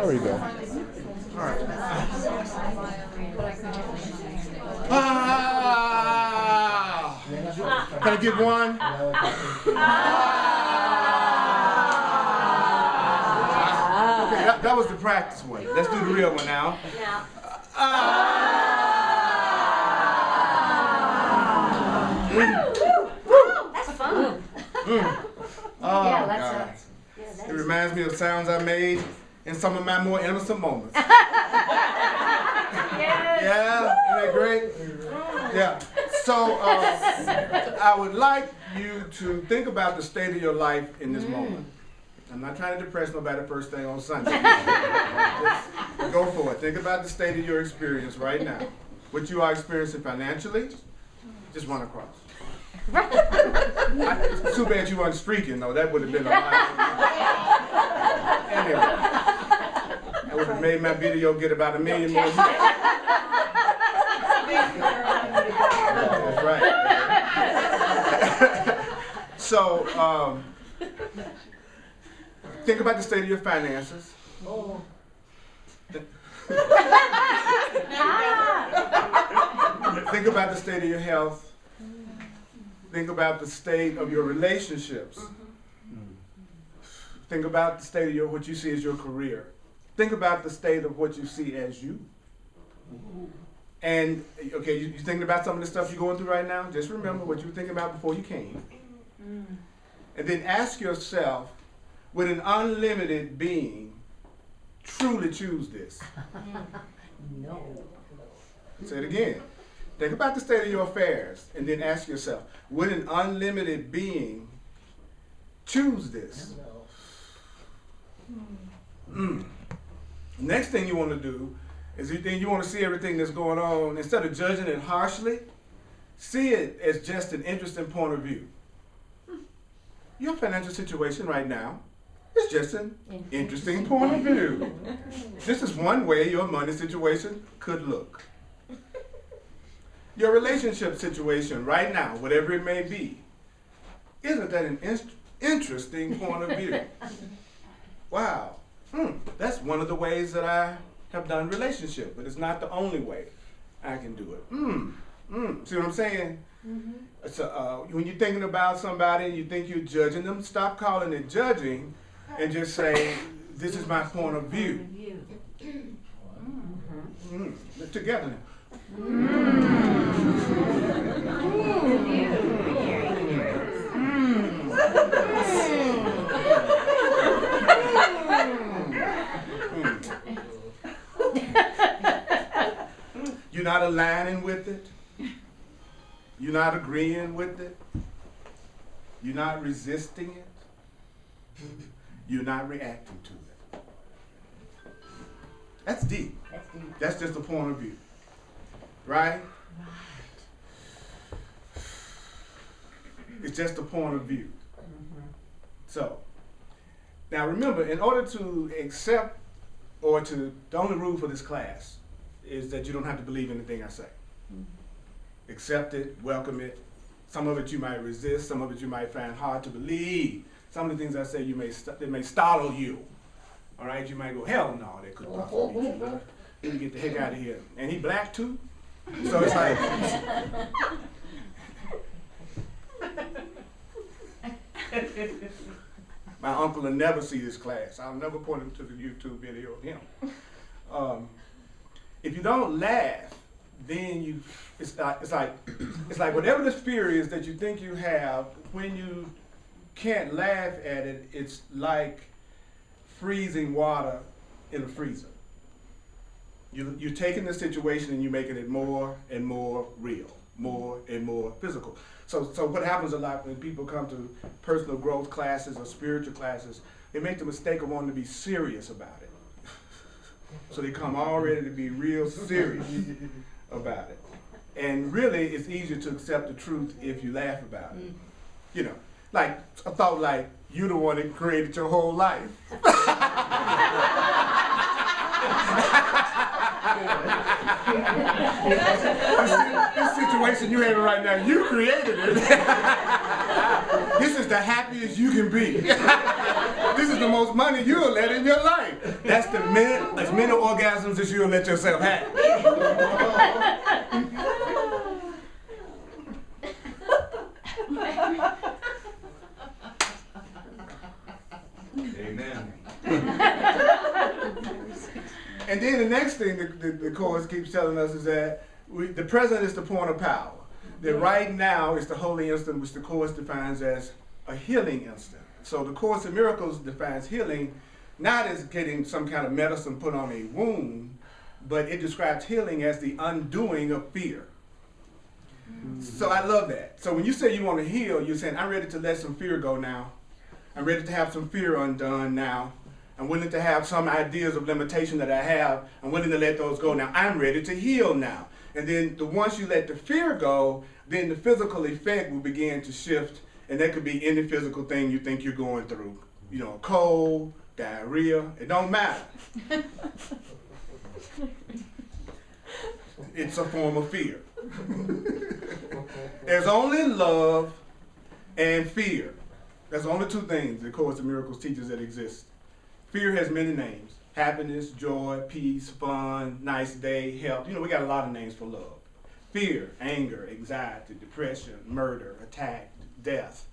There we go. All right. Can I get one? Okay, that was the practice one. Let's do the real one now. That's fun. Oh, God. It reminds me of sounds I made in some of my more innocent moments. Yeah, isn't that great? Yeah. So I would like you to think about the state of your life in this moment. I'm not trying to depress nobody first thing on Sunday. Just go for it. Think about the state of your experience right now. What you are experiencing financially, just run across. It's too bad you weren't streaking, though. That would have been a lot. Anyway, that would have made my video get about 1 million more views. That's right. So, think about the state of your finances. Think about the state of your health. Think about the state of your relationships. Think about the state of what you see as your career. Think about the state of what you see as you. And, okay, you're thinking about some of the stuff you're going through right now? Just remember what you were thinking about before you came. And then ask yourself, would an unlimited being truly choose this? No. Say it again. Think about the state of your affairs and then ask yourself, would an unlimited being choose this? Next thing you want to do is you want to see everything that's going on, instead of judging it harshly, see it as just an interesting point of view. Your financial situation right now is just an interesting point of view. This is one way your money situation could look. Your relationship situation right now, whatever it may be, isn't that an interesting point of view? Wow. That's one of the ways that I have done relationship, but it's not the only way I can do it. See what I'm saying? So, when you're thinking about somebody and you think you're judging them, stop calling it judging and just say, this is my point of view. Together now. You're not aligning with it. You're not agreeing with it. You're not resisting it. You're not reacting to it. That's deep. That's just a point of view. Right? It's just a point of view. So, now remember, in order to accept the only rule for this class is that you don't have to believe anything I say. Accept it, welcome it. Some of it you might resist, some of it you might find hard to believe. Some of the things I say they may startle you. All right, you might go, hell no, that couldn't possibly be true. Let me get the heck out of here. And he black too? So it's like, my uncle will never see this class. I'll never point him to the YouTube video of him. If you don't laugh, then it's like whatever this fear is that you think you have, when you can't laugh at it, it's like freezing water in a freezer. You're taking the situation and you're making it more and more real, more and more physical. So what happens a lot when people come to personal growth classes or spiritual classes, they make the mistake of wanting to be serious about it. So they come all ready to be real serious about it. And really, it's easier to accept the truth if you laugh about it. You know, like a thought like, you're the one that created your whole life. This situation you're having right now, you created it. This is the happiest you can be. This is the most money you'll let in your life. That's the minute, as many orgasms as you'll let yourself have. Amen. And then the next thing the Course keeps telling us is that the present is the point of power. That right now is the holy instant, which the Course defines as a healing instant. So the Course in Miracles defines healing not as getting some kind of medicine put on a wound, but it describes healing as the undoing of fear. So I love that. So when you say you want to heal, you're saying, I'm ready to let some fear go now. I'm ready to have some fear undone now. I'm willing to have some ideas of limitation that I have. I'm willing to let those go now. I'm ready to heal now. And then once you let the fear go, then the physical effect will begin to shift. And that could be any physical thing you think you're going through. You know, cold, diarrhea, it don't matter. It's a form of fear. There's only love and fear. That's the only two things the Course in Miracles teaches that exist. Fear has many names. Happiness, joy, peace, fun, nice day, health. You know, we got a lot of names for love. Fear, anger, anxiety, depression, murder, attack, death.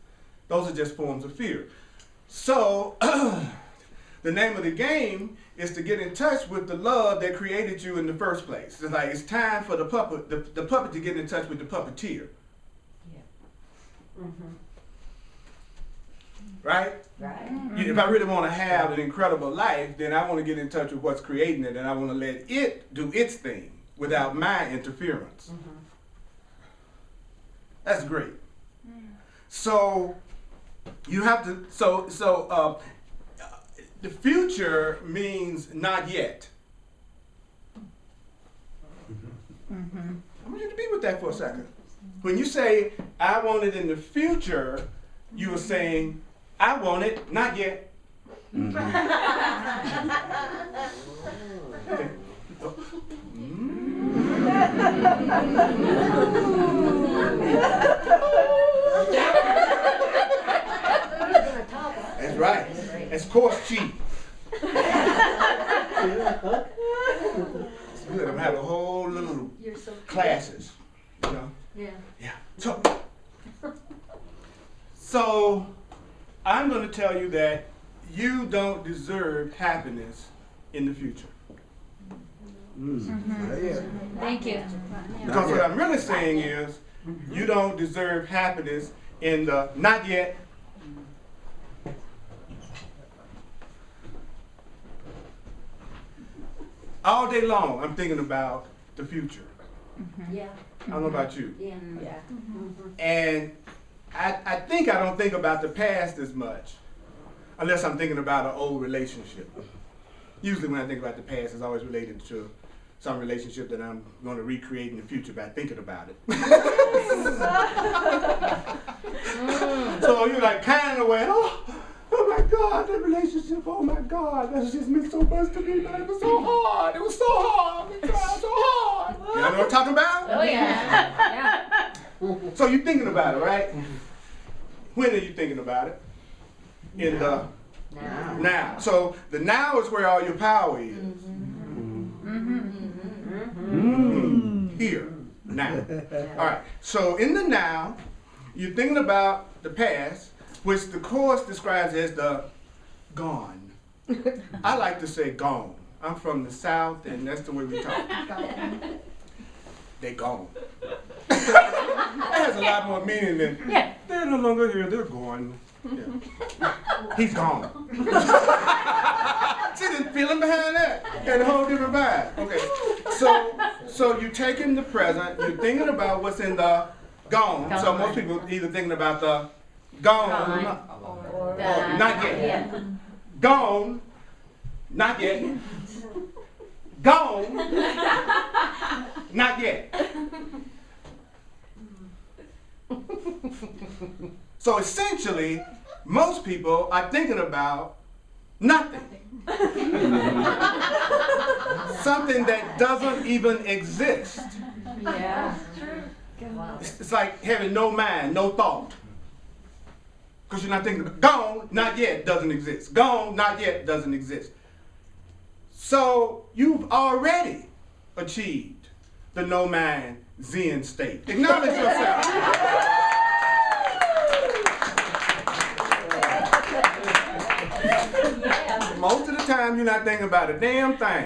Those are just forms of fear. So, the name of the game is to get in touch with the love that created you in the first place. It's like it's time for the puppet to get in touch with the puppeteer. Yeah. Mm-hmm. Right? Right. If I really want to have an incredible life, then I want to get in touch with what's creating it, and I want to let it do its thing without my interference. Mm-hmm. That's great. So you have to. The future means not yet. Mm-hmm. I want you to be with that for a second. When you say I want it in the future, you are saying I want it not yet. That's right. That's course cheat. It's good. I'm having a whole little classes. You know? Yeah. Yeah. So I'm going to tell you that you don't deserve happiness in the future. Thank you. Because what I'm really saying is you don't deserve happiness in the not yet. All day long, I'm thinking about the future. Yeah. I don't know about you. Yeah. Yeah. And I think I don't think about the past as much, unless I'm thinking about an old relationship. Usually when I think about the past, it's always related to some relationship that I'm going to recreate in the future by thinking about it. So you're like kind of away, oh my God, that relationship, oh my God, that just meant so much to me, but it was so hard, it was so hard, we tried so hard. You know what I'm talking about? Oh yeah. So you're thinking about it, right? When are you thinking about it? In the now. So the now is where all your power is. Here, now. All right. So in the now, you're thinking about the past, which the Course describes as the gone. I like to say gone. I'm from the South, and that's the way we talk. They gone. That has a lot more meaning than they're no longer here, they're gone. Yeah. He's gone. See the feeling behind that? Got a whole different vibe. Okay. So you're taking the present, you're thinking about what's in the gone. So most people either thinking about the gone or not yet. Yeah. Gone, not yet. Gone, not yet. So essentially, most people are thinking about nothing. Something that doesn't even exist. Yeah. It's like having no mind, no thought. Because you're not thinking about gone, not yet, doesn't exist. Gone, not yet, doesn't exist. So you've already achieved the no man Zen state. Acknowledge yourself. Most of the time you're not thinking about a damn thing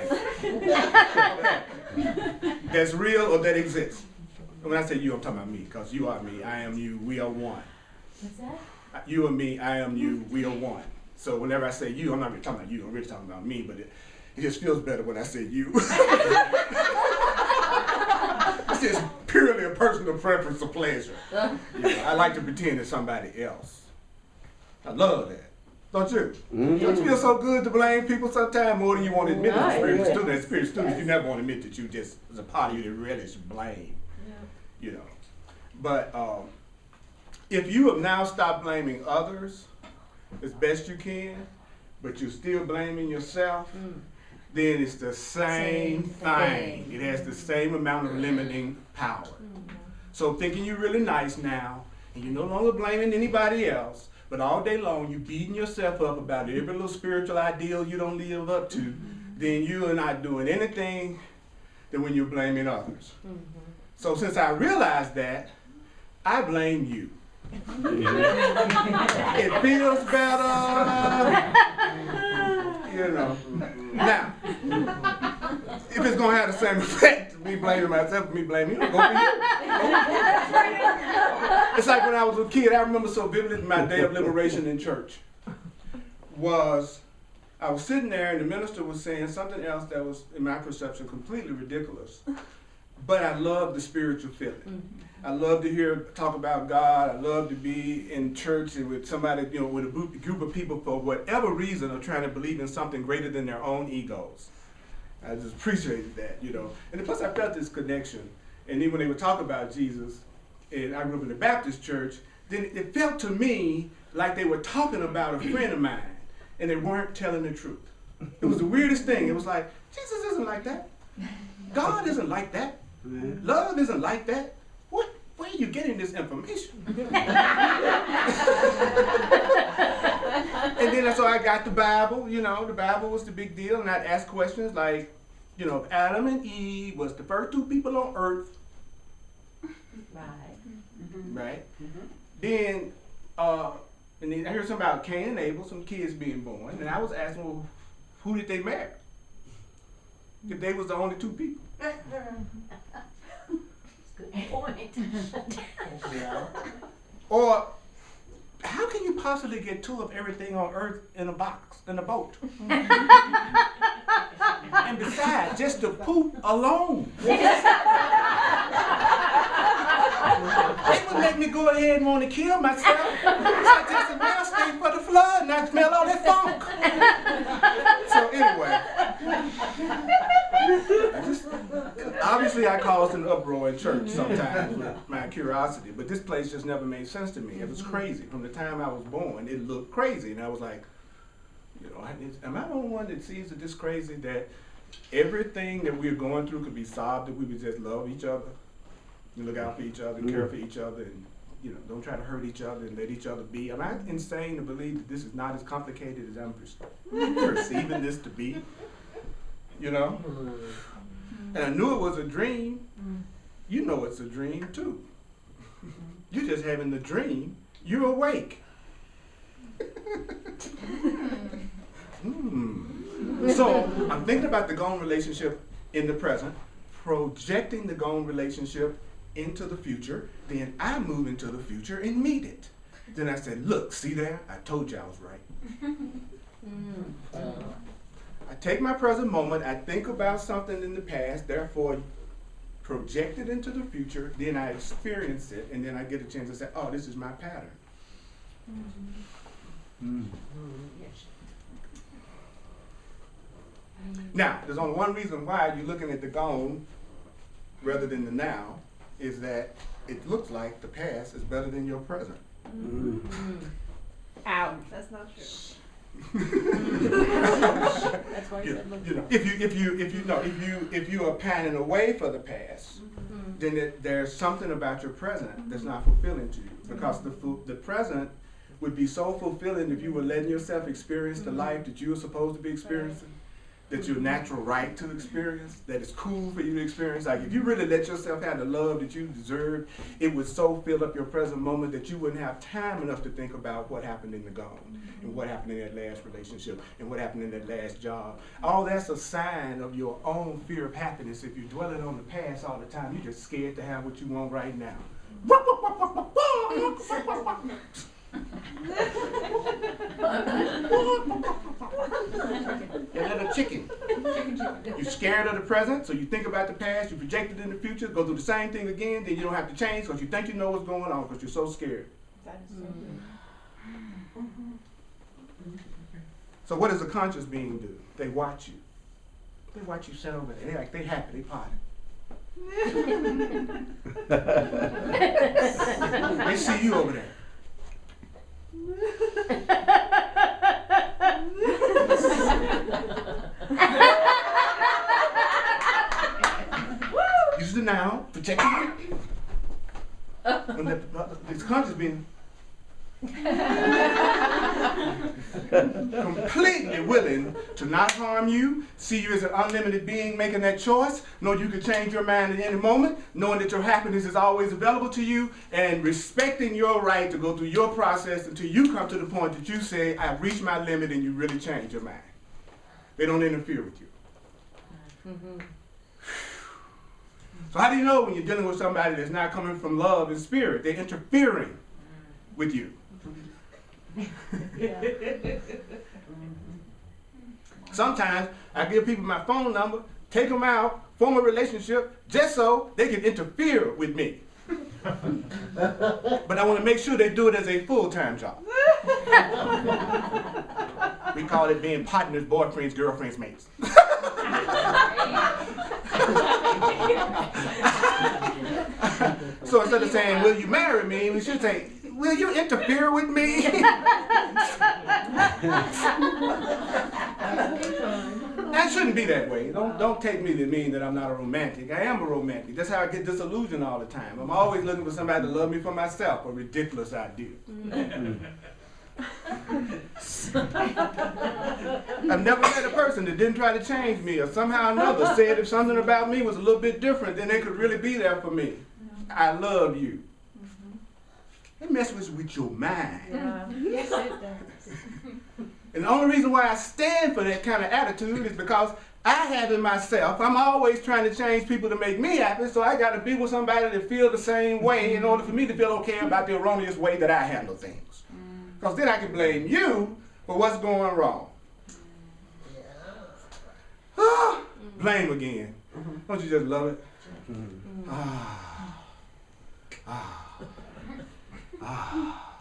that's real or that exists. And when I say you, I'm talking about me, because you are me, I am you, we are one. What's that? You and me, I am you, we are one. So whenever I say you, I'm not really talking about you, I'm really talking about me, but it just feels better when I say you. It's just purely a personal preference or pleasure. You know, I like to pretend it's somebody else. I love that. Don't you? Don't you feel so good to blame people sometimes more than you want to admit as a spiritual student? As a spiritual student, you never want to admit that you just, as a part of you that relish blame. You know. But if you have now stopped blaming others as best you can, but you're still blaming yourself, then it's the same thing. It has the same amount of limiting power. So thinking you're really nice now, and you're no longer blaming anybody else, but all day long you beating yourself up about every little spiritual ideal you don't live up to, then you are not doing anything than when you're blaming others. So since I realized that, I blame you. It feels better. You know. Now, if it's gonna have the same effect, me blaming myself, me blaming you, go for you. It's like when I was a kid, I remember so vividly my day of liberation in church. I was sitting there and the minister was saying something else that was, in my perception, completely ridiculous. But I love the spiritual feeling. I love to talk about God. I love to be in church and with somebody, you know, with a group of people for whatever reason are trying to believe in something greater than their own egos. I just appreciated that, you know. And plus I felt this connection. And then when they would talk about Jesus, and I grew up in the Baptist church, then it felt to me like they were talking about a friend of mine and they weren't telling the truth. It was the weirdest thing. It was like, Jesus isn't like that. God isn't like that. Love isn't like that. Where are you getting this information? And then so I got the Bible, you know, the Bible was the big deal, and I'd ask questions like, you know, if Adam and Eve was the first two people on earth, right? Then, and then I heard something about Cain and Abel, some kids being born, and I was asking, well, who did they marry? If they was the only two people. Good point. Or how can you possibly get two of everything on earth in a box, in a boat? And besides, just the poop alone. It would make me go ahead and want to kill myself. So I just said, well, stay for the flood and I smell all that funk. So anyway, obviously I caused an uproar in church sometimes with my curiosity, but this place just never made sense to me. It was crazy. From the time I was born, it looked crazy. And I was like, you know, am I the only one that sees it this crazy that everything that we're going through could be solved if we would just love each other and look out for each other and care for each other and, you know, don't try to hurt each other and let each other be? Am I insane to believe that this is not as complicated as I'm perceiving this to be? You know? And I knew it was a dream. You know it's a dream too. You're just having the dream. You're awake. So I'm thinking about the gone relationship in the present, projecting the gone relationship into the future, then I move into the future and meet it. Then I said, look, see there? I told you I was right. I take my present moment, I think about something in the past, therefore project it into the future, then I experience it, and then I get a chance to say, oh, this is my pattern. Now, there's only one reason why you're looking at the gone rather than the now, is that it looks like the past is better than your present. Ouch. That's not true. That's why you said look. You know, if you are pining away for the past, then there's something about your present that's not fulfilling to you, because the present would be so fulfilling if you were letting yourself experience the life that you were supposed to be experiencing. that's your natural right to experience, that it's cool for you to experience. Like if you really let yourself have the love that you deserve, it would so fill up your present moment that you wouldn't have time enough to think about what happened in the gone, and what happened in that last relationship, and what happened in that last job. All that's a sign of your own fear of happiness. If you're dwelling on the past all the time, you're just scared to have what you want right now. You're a little chicken. You're scared of the present, so you think about the past, you project it in the future, go through the same thing again, then you don't have to change because you think you know what's going on because you're so scared. That is so good. So what does a conscious being do? They watch you. They watch you sit over there. They happy, they potty. They see you over there. You sit down, protect you. And this conscious being completely willing to not harm you, see you as an unlimited being making that choice, know you can change your mind at any moment, knowing that your happiness is always available to you, and respecting your right to go through your process until you come to the point that you say, I've reached my limit, and you really change your mind. They don't interfere with you. So how do you know when you're dealing with somebody that's not coming from love and spirit? They're interfering with you. Sometimes I give people my phone number, take them out, form a relationship, just so they can interfere with me. But I want to make sure they do it as a full-time job. We call it being partners, boyfriends, girlfriends, mates. So instead of saying, will you marry me, we should say, will you interfere with me? That shouldn't be that way. Don't take me to mean that I'm not a romantic. I am a romantic. That's how I get disillusioned all the time. I'm always looking for somebody to love me for myself. A ridiculous idea. I've never met a person that didn't try to change me or somehow or another said if something about me was a little bit different, then they could really be there for me. I love you. It messes with your mind. Yeah. Yes, it does. And the only reason why I stand for that kind of attitude is because I have in myself, I'm always trying to change people to make me happy, so I got to be with somebody that feels the same way in order for me to feel okay about the erroneous way that I handle things. Because then I can blame you for what's going wrong. Blame again. Don't you just love it?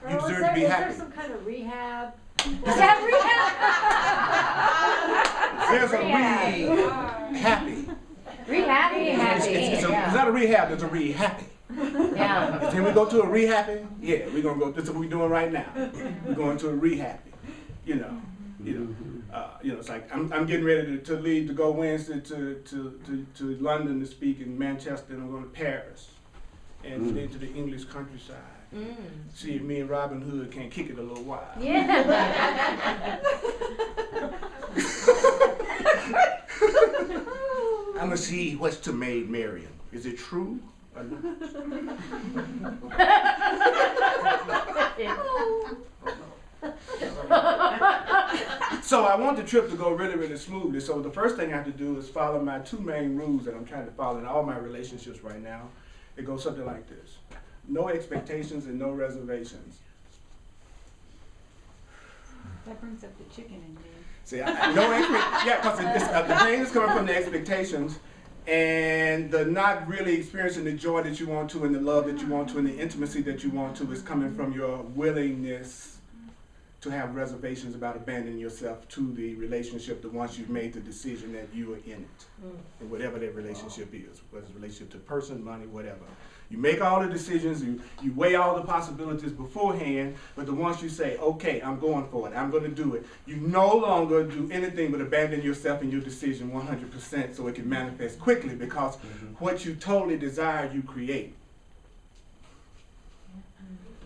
You deserve to be happy. Is there some kind of rehab? There's a re-happy. It's not a rehab, it's a re-happy. Yeah. Can we go to a re-happy? Yeah, we're going to go. That's what we're doing right now. We're going to a re-happy. It's like I'm getting ready to leave to go Wednesday to London to speak in Manchester, and I'm going to Paris and then to the English countryside. See if me and Robin Hood can kick it a little while. Yeah. I'm gonna see what's to Maid Marian. Is it true or not? So I want the trip to go really, really smoothly. So the first thing I have to do is follow my two main rules that I'm trying to follow in all my relationships right now. It goes something like this: no expectations and no reservations. That brings up the chicken in me. See, because the pain is coming from the expectations and the not really experiencing the joy that you want to and the love that you want to and the intimacy that you want to is coming from your willingness to have reservations about abandoning yourself to the relationship that once you've made the decision that you are in it. And whatever that relationship is, whether it's a relationship to person, money, whatever. You make all the decisions, you weigh all the possibilities beforehand, but the once you say, okay, I'm going for it, I'm going to do it, you no longer do anything but abandon yourself in your decision 100% so it can manifest quickly because what you totally desire, you create.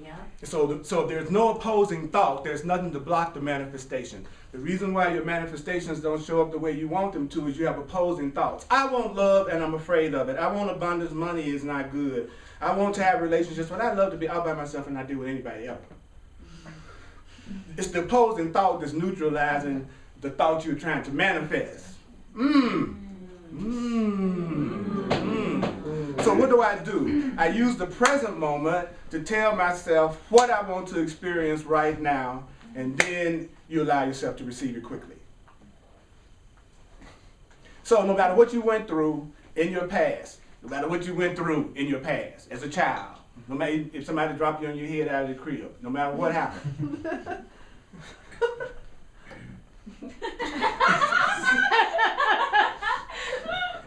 Yeah. So if there's no opposing thought, there's nothing to block the manifestation. The reason why your manifestations don't show up the way you want them to is you have opposing thoughts. I want love and I'm afraid of it. I want abundance, money is not good. I want to have relationships, but I love to be out by myself and not deal with anybody else. It's the opposing thought that's neutralizing the thought you're trying to manifest. So what do? I use the present moment to tell myself what I want to experience right now, and then you allow yourself to receive it quickly. So no matter what you went through in your past, no matter what you went through in your past as a child, no matter if somebody dropped you on your head out of the crib, no matter what happened,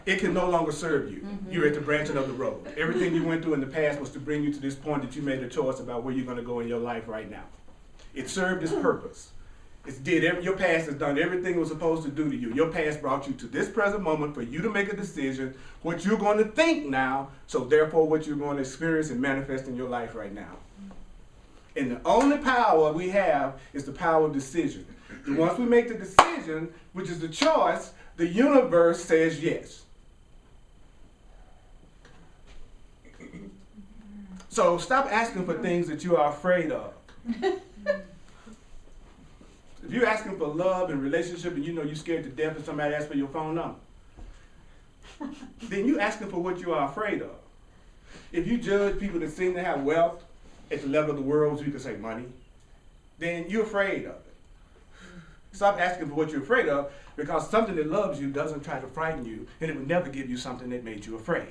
it can no longer serve you. You're at the branching of the road. Everything you went through in the past was to bring you to this point that you made a choice about where you're going to go in your life right now. It served its purpose. Your past has done everything it was supposed to do to you. Your past brought you to this present moment for you to make a decision, what you're going to think now, so therefore what you're going to experience and manifest in your life right now. And the only power we have is the power of decision. And once we make the decision, which is the choice, the universe says yes. So stop asking for things that you are afraid of. If you're asking for love and relationship and you know you're scared to death if somebody asks for your phone number, then you're asking for what you are afraid of. If you judge people that seem to have wealth at the level of the world, so you can say money, then you're afraid of it. Stop asking for what you're afraid of, because something that loves you doesn't try to frighten you, and it would never give you something that made you afraid.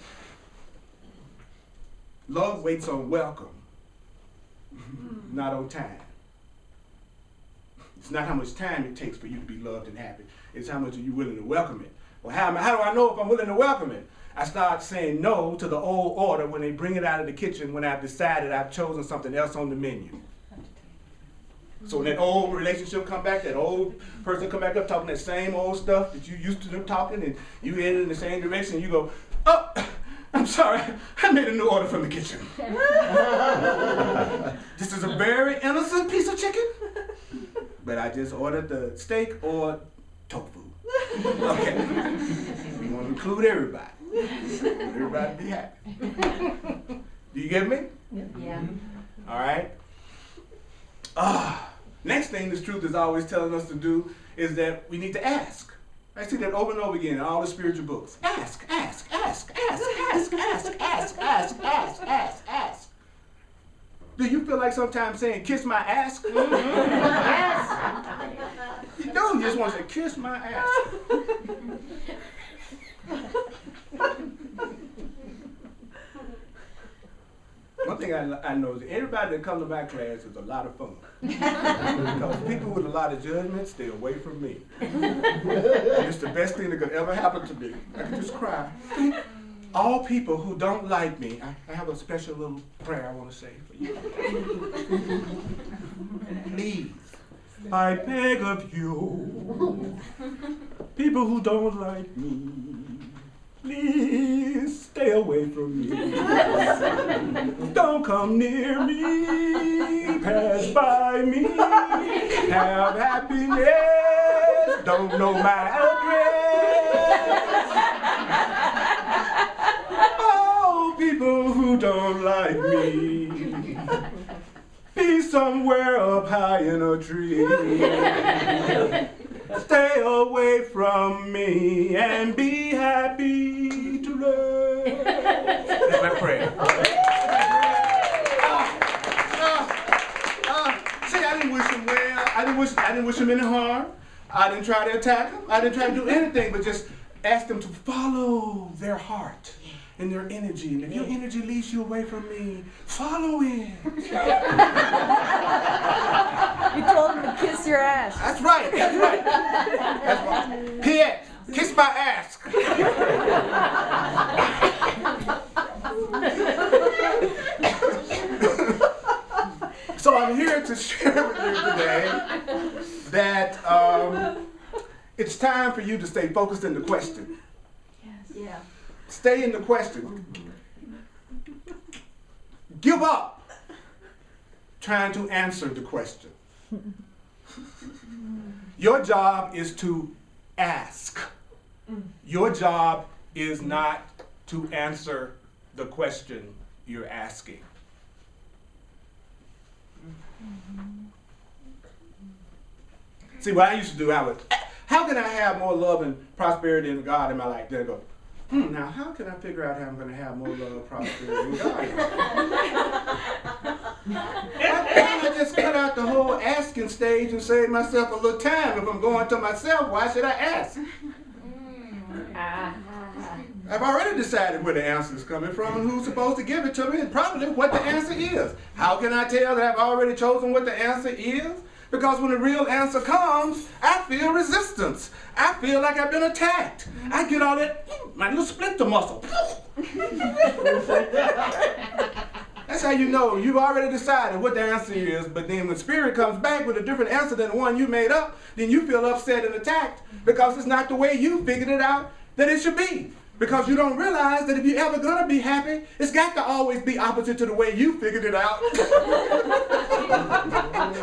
Love waits on welcome, not on time. It's not how much time it takes for you to be loved and happy. It's how much are you willing to welcome it. Well, how do I know if I'm willing to welcome it? I start saying no to the old order when they bring it out of the kitchen when I've decided I've chosen something else on the menu. So when that old relationship come back, that old person come back up talking that same old stuff that you used to them talking, and you headed in the same direction, and you go, oh, I'm sorry, I made a new order from the kitchen. This is a very innocent piece of chicken, but I just ordered the steak or tofu. Okay, we want to include everybody. Everybody be happy. Do you get me? Yeah. All right. Next thing this truth is always telling us to do is that we need to ask. I see that over and over again in all the spiritual books. Ask, ask, ask, ask, ask, ask, ask, ask, ask, ask, ask. Do you feel like sometimes saying, kiss my ass? Yes. You do. You just want to say, kiss my ass. One thing I know is everybody that comes to my class is a lot of fun. Because people with a lot of judgment stay away from me. And it's the best thing that could ever happen to me. I can just cry. All people who don't like me, I have a special little prayer I want to say for you. Please, I beg of you, people who don't like me, please stay away from me. Don't come near me, pass by me, have happiness, don't know my address. Oh, people who don't like me, be somewhere up high in a tree. Stay away from me and be happy to learn. That's my prayer. See, I didn't wish him well. I didn't wish him any harm. I didn't try to attack him. I didn't try to do anything but just ask them to follow their heart and their energy. And if your energy leads you away from me, follow it. You told him to kiss your ass. That's right. That's right. That's right. P.S. Kiss my ass. So I'm here to share with you today that it's time for you to stay focused in the question. Yes. Yeah. Stay in the question. Give up trying to answer the question. Your job is to ask. Your job is not to answer the question you're asking. See, what I used to do, how can I have more love and prosperity in God in my life? Then I go, now how can I figure out how I'm going to have more love and prosperity in God? Why can't I just cut out the whole asking stage and save myself a little time? If I'm going to myself, why should I ask? I've already decided where the answer is coming from and who's supposed to give it to me and probably what the answer is. How can I tell that I've already chosen what the answer is? Because when the real answer comes, I feel resistance. I feel like I've been attacked. I get all that, my little splinter muscle. That's how you know you've already decided what the answer is, but then when Spirit comes back with a different answer than the one you made up, then you feel upset and attacked because it's not the way you figured it out that it should be. Because you don't realize that if you're ever going to be happy, it's got to always be opposite to the way you figured it out.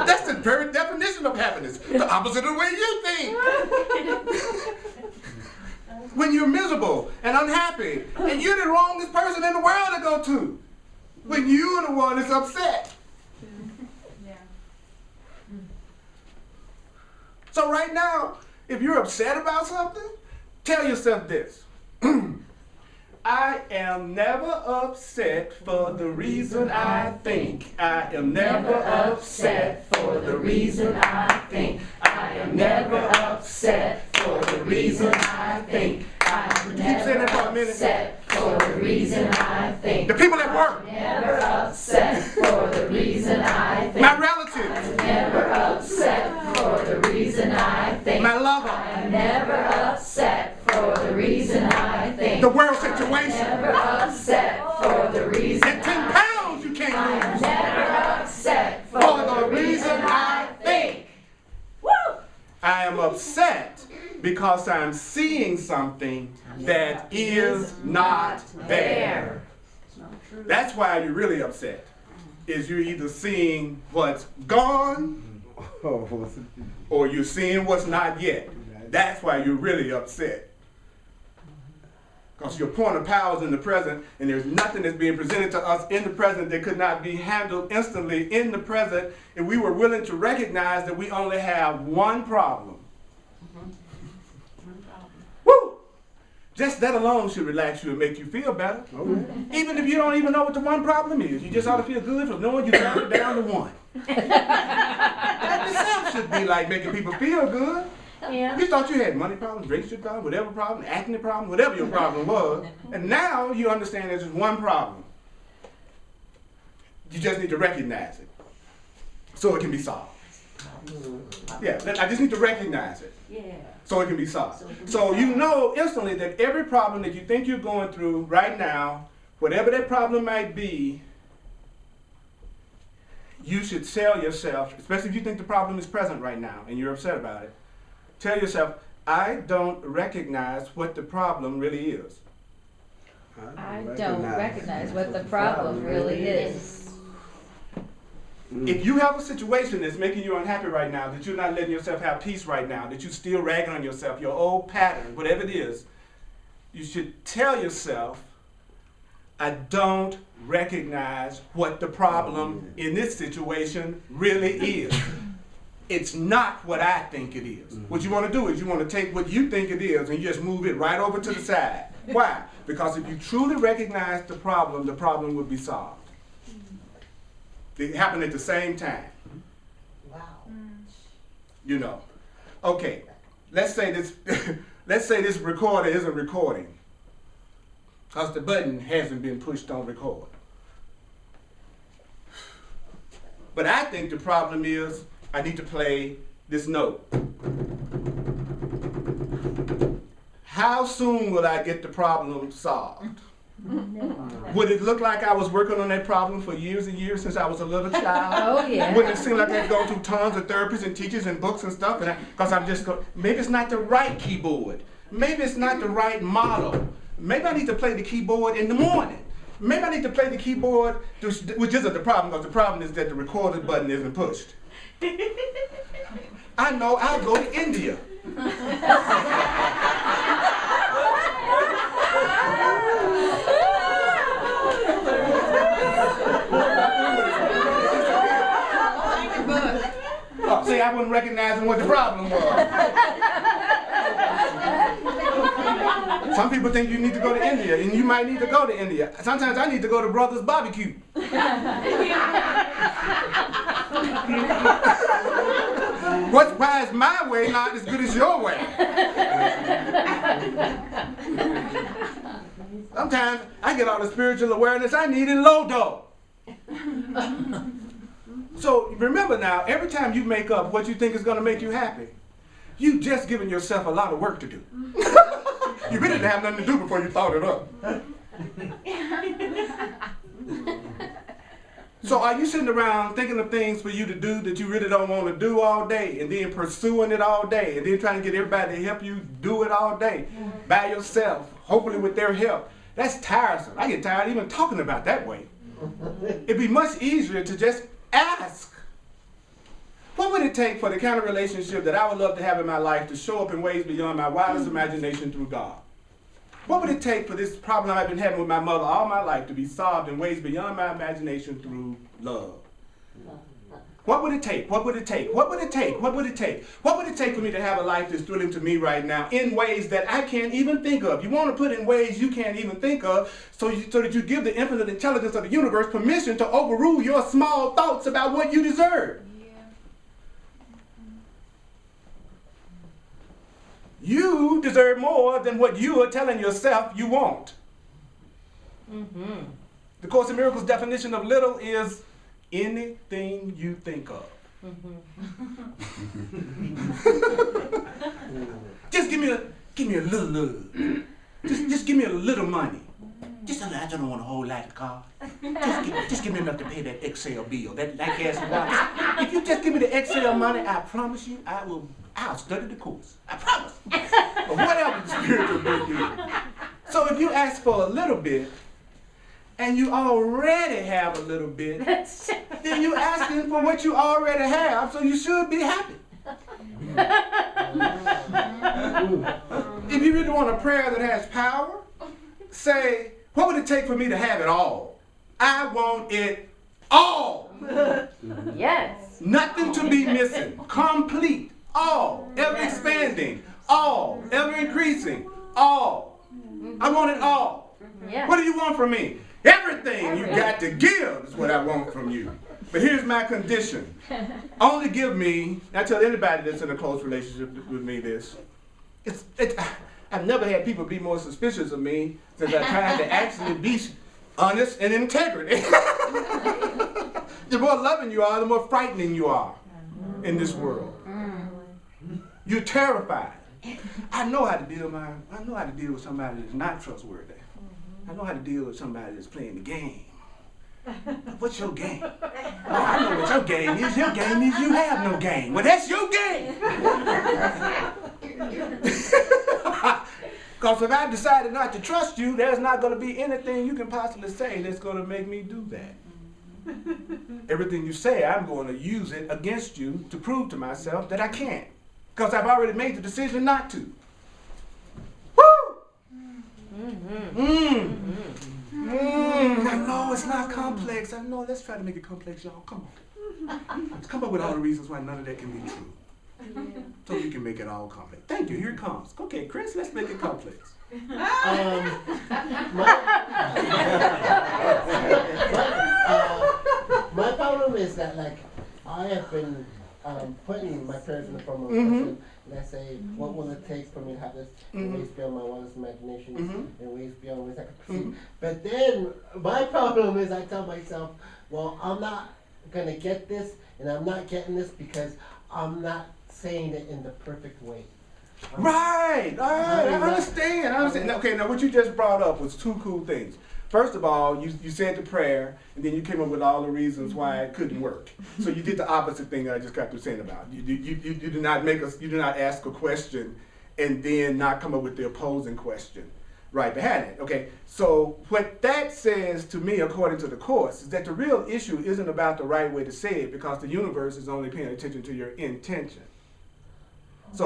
That's the very definition of happiness. The opposite of the way you think. When you're miserable and unhappy, and you're the wrongest person in the world to go to. When you're the one that's upset. So right now, if you're upset about something, tell yourself this. I am never upset for the reason I think. I am never upset for the reason I think. I am never upset for the reason I think. I am never upset for the reason I think. The people at work. Never upset for the reason I think. My relatives. I'm never upset for the reason I think. My lover. I'm never upset for the reason I think. The world situation. I'm never upset for the reason That 10 pounds you can't I'm lose. never upset for the reason I think. Woo! I am upset because I'm seeing something that is not there. That's why you're really upset. Is you're either seeing what's gone or you're seeing what's not yet. That's why you're really upset. Because your point of power is in the present, and there's nothing that's being presented to us in the present that could not be handled instantly in the present if we were willing to recognize that we only have one problem. Woo! Just that alone should relax you and make you feel better. Even if you don't even know what the one problem is. You just ought to feel good for knowing you dropped it down to one. That itself should be like making people feel good. Yeah. You thought you had money problems, relationship problems, whatever problem, acne problem, whatever your problem was. And now you understand there's just one problem. You just need to recognize it so it can be solved. Yeah, I just need to recognize it so it can be solved. So you know instantly that every problem that you think you're going through right now, whatever that problem might be, you should tell yourself, especially if you think the problem is present right now and you're upset about it, tell yourself, I don't recognize what the problem really is. I don't recognize what the problem really is. If you have a situation that's making you unhappy right now, that you're not letting yourself have peace right now, that you're still ragging on yourself, your old pattern, whatever it is, you should tell yourself, I don't recognize what the problem in this situation really is. It's not what I think it is. What you want to do is you want to take what you think it is and you just move it right over to the side. Why? Because if you truly recognize the problem would be solved. They happen at the same time. Wow. You know. Okay. Let's say this recorder isn't recording because the button hasn't been pushed on record. But I think the problem is I need to play this note. How soon will I get the problem solved? Would it look like I was working on that problem for years and years since I was a little child? Oh, yeah. Wouldn't it seem like I'd go through tons of therapists and teachers and books and stuff? Because I'm just going, maybe it's not the right keyboard. Maybe it's not the right model. Maybe I need to play the keyboard in the morning. Maybe I need to play the keyboard, which isn't the problem, because the problem is that the recorded button isn't pushed. I know, I'll go to India. Oh, see, I wasn't recognizing what the problem was. Some people think you need to go to India, and you might need to go to India. Sometimes I need to go to Brother's Barbecue. Why is my way not as good as your way? Sometimes I get all the spiritual awareness I need in Lodo. So remember now, every time you make up what you think is going to make you happy, you just giving yourself a lot of work to do. You really didn't have nothing to do before you thought it up. So are you sitting around thinking of things for you to do that you really don't want to do all day, and then pursuing it all day, and then trying to get everybody to help you do it all day by yourself, hopefully with their help? That's tiresome. I get tired even talking about that way. It'd be much easier to just ask. What would it take for the kind of relationship that I would love to have in my life to show up in ways beyond my wildest imagination through God? What would it take for this problem I've been having with my mother all my life to be solved in ways beyond my imagination through love? What would it take? What would it take? What would it take? What would it take? What would it take for me to have a life that's thrilling to me right now in ways that I can't even think of? You want to put in ways you can't even think of so that you give the infinite intelligence of the universe permission to overrule your small thoughts about what you deserve. You deserve more than what you are telling yourself you want. The Course in Miracles definition of little is anything you think of. Just give me a little. Just give me a little money. Just a little. I don't want a whole lot of car. Just give me enough to pay that Excel bill. That gas and water. If you just give me the Excel money, I promise you, I'll study the course. I promise. But whatever the spiritual book is. So if you ask for a little bit, and you already have a little bit, then you're asking for what you already have, so you should be happy. If you really want a prayer that has power, say, what would it take for me to have it all? I want it all. Yes. Nothing to be missing. Complete. All. Ever expanding. All. Ever increasing. All. I want it all. Yeah. What do you want from me? Everything you got to give is what I want from you. But here's my condition. Only give me, I tell anybody that's in a close relationship with me this, I've never had people be more suspicious of me since I tried to actually be honest and integrity. The more loving you are, the more frightening you are in this world. You're terrified. I know how to deal with somebody that's not trustworthy. I know how to deal with somebody that's playing the game. What's your game? Oh, I know what your game is. Your game is you have no game. Well, that's your game. Because if I decided not to trust you, there's not going to be anything you can possibly say that's going to make me do that. Everything you say, I'm going to use it against you to prove to myself that I can't. Because I've already made the decision not to. I know it's not complex. I know. Let's try to make it complex, y'all. Come on. Let's come up with all the reasons why none of that can be true. So you can make it all complex. Thank you. Here it comes. Okay, Chris, let's make it complex. My problem is that, like, I have been putting my prayers in the form of a question, and I say, what will it take for me to have this in ways beyond my wildest imagination, in ways beyond ways I can perceive. But then my problem is I tell myself, well, I'm not going to get this, and I'm not getting this because I'm not saying it in the perfect way. Right. I understand. Okay, now what you just brought up was two cool things. First of all, you said the prayer, and then you came up with all the reasons why it couldn't work. So you did the opposite thing that I just got through saying about. You did not ask a question and then not come up with the opposing question. right behind it. Okay, so what that says to me, according to the Course, is that the real issue isn't about the right way to say it, because the universe is only paying attention to your intention. So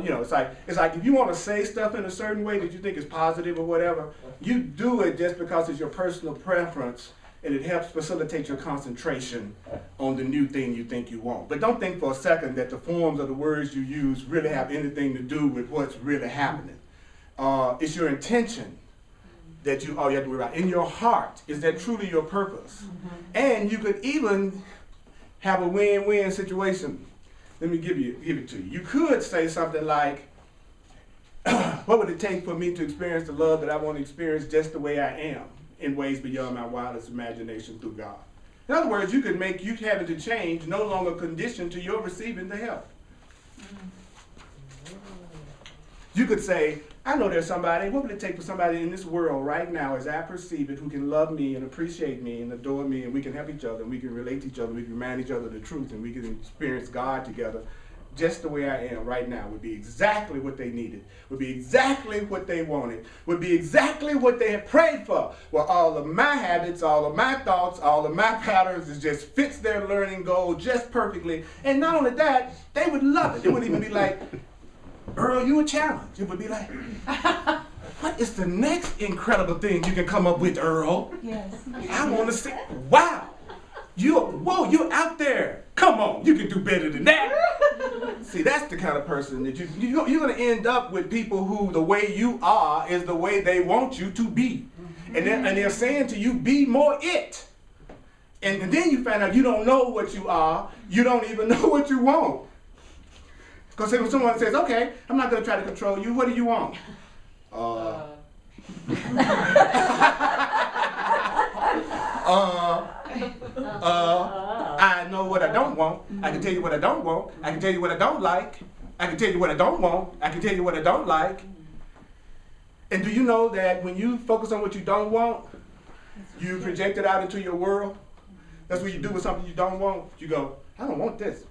you know, it's like if you want to say stuff in a certain way that you think is positive or whatever, you do it just because it's your personal preference, and it helps facilitate your concentration on the new thing you think you want. But don't think for a second that the forms of the words you use really have anything to do with what's really happening. It's your intention that you have to worry about. In your heart, is that truly your purpose? And you could even have a win-win situation. Let me give it to you. You could say something like, what would it take for me to experience the love that I want to experience just the way I am, in ways beyond my wildest imagination, through God? In other words, you could make you having to change no longer conditioned to your receiving the help. You could say, I know there's somebody, what would it take for somebody in this world right now, as I perceive it, who can love me and appreciate me and adore me, and we can help each other, and we can relate to each other, we can remind each other of the truth, and we can experience God together just the way I am right now, would be exactly what they needed, would be exactly what they wanted, would be exactly what they had prayed for. Well, all of my habits, all of my thoughts, all of my patterns, it just fits their learning goal just perfectly. And not only that, they would love it. It wouldn't even be like, Earl, you a challenge. It would be like, what is the next incredible thing you can come up with, Earl? Yes. I want to say, wow, you're out there. Come on, you can do better than that. See, that's the kind of person that you're going to end up with, people who the way you are is the way they want you to be. And they're saying to you, be more it. And then you find out you don't know what you are. You don't even know what you want. Because when someone says, okay, I'm not going to try to control you, what do you want? I know what I don't want. I can tell you what I don't want. I can tell you what I don't like. I can tell you what I don't want. I can tell you what I don't like. And do you know that when you focus on what you don't want, you project it out into your world? That's what you do with something you don't want. You go, I don't want this.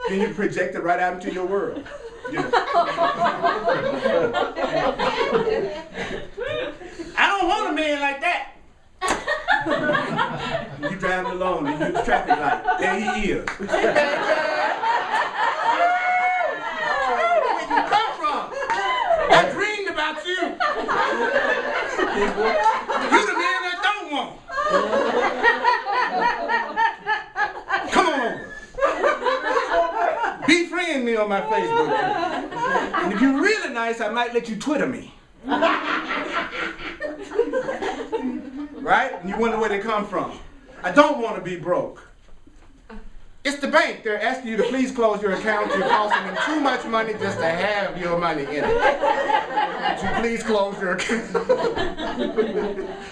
Then you project it right out into your world. You know. I don't want a man like that. You driving along and you use the traffic light. There he is. Where you come from? I dreamed about you. You the man I don't want. Come on over. Befriend me on my Facebook. And if you're really nice, I might let you Twitter me. Right? And you wonder where they come from. I don't want to be broke. It's the bank. They're asking you to please close your account. You're costing them too much money just to have your money in it. Would you please close your account?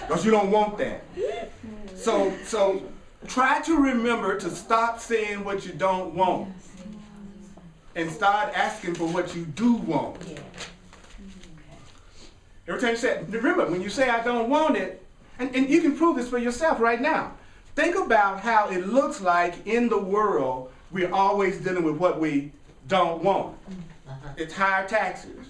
Because you don't want that. So try to remember to stop saying what you don't want and start asking for what you do want. Every time you say, remember, when you say I don't want it, and you can prove this for yourself right now. Think about how it looks like in the world we're always dealing with what we don't want. It's higher taxes,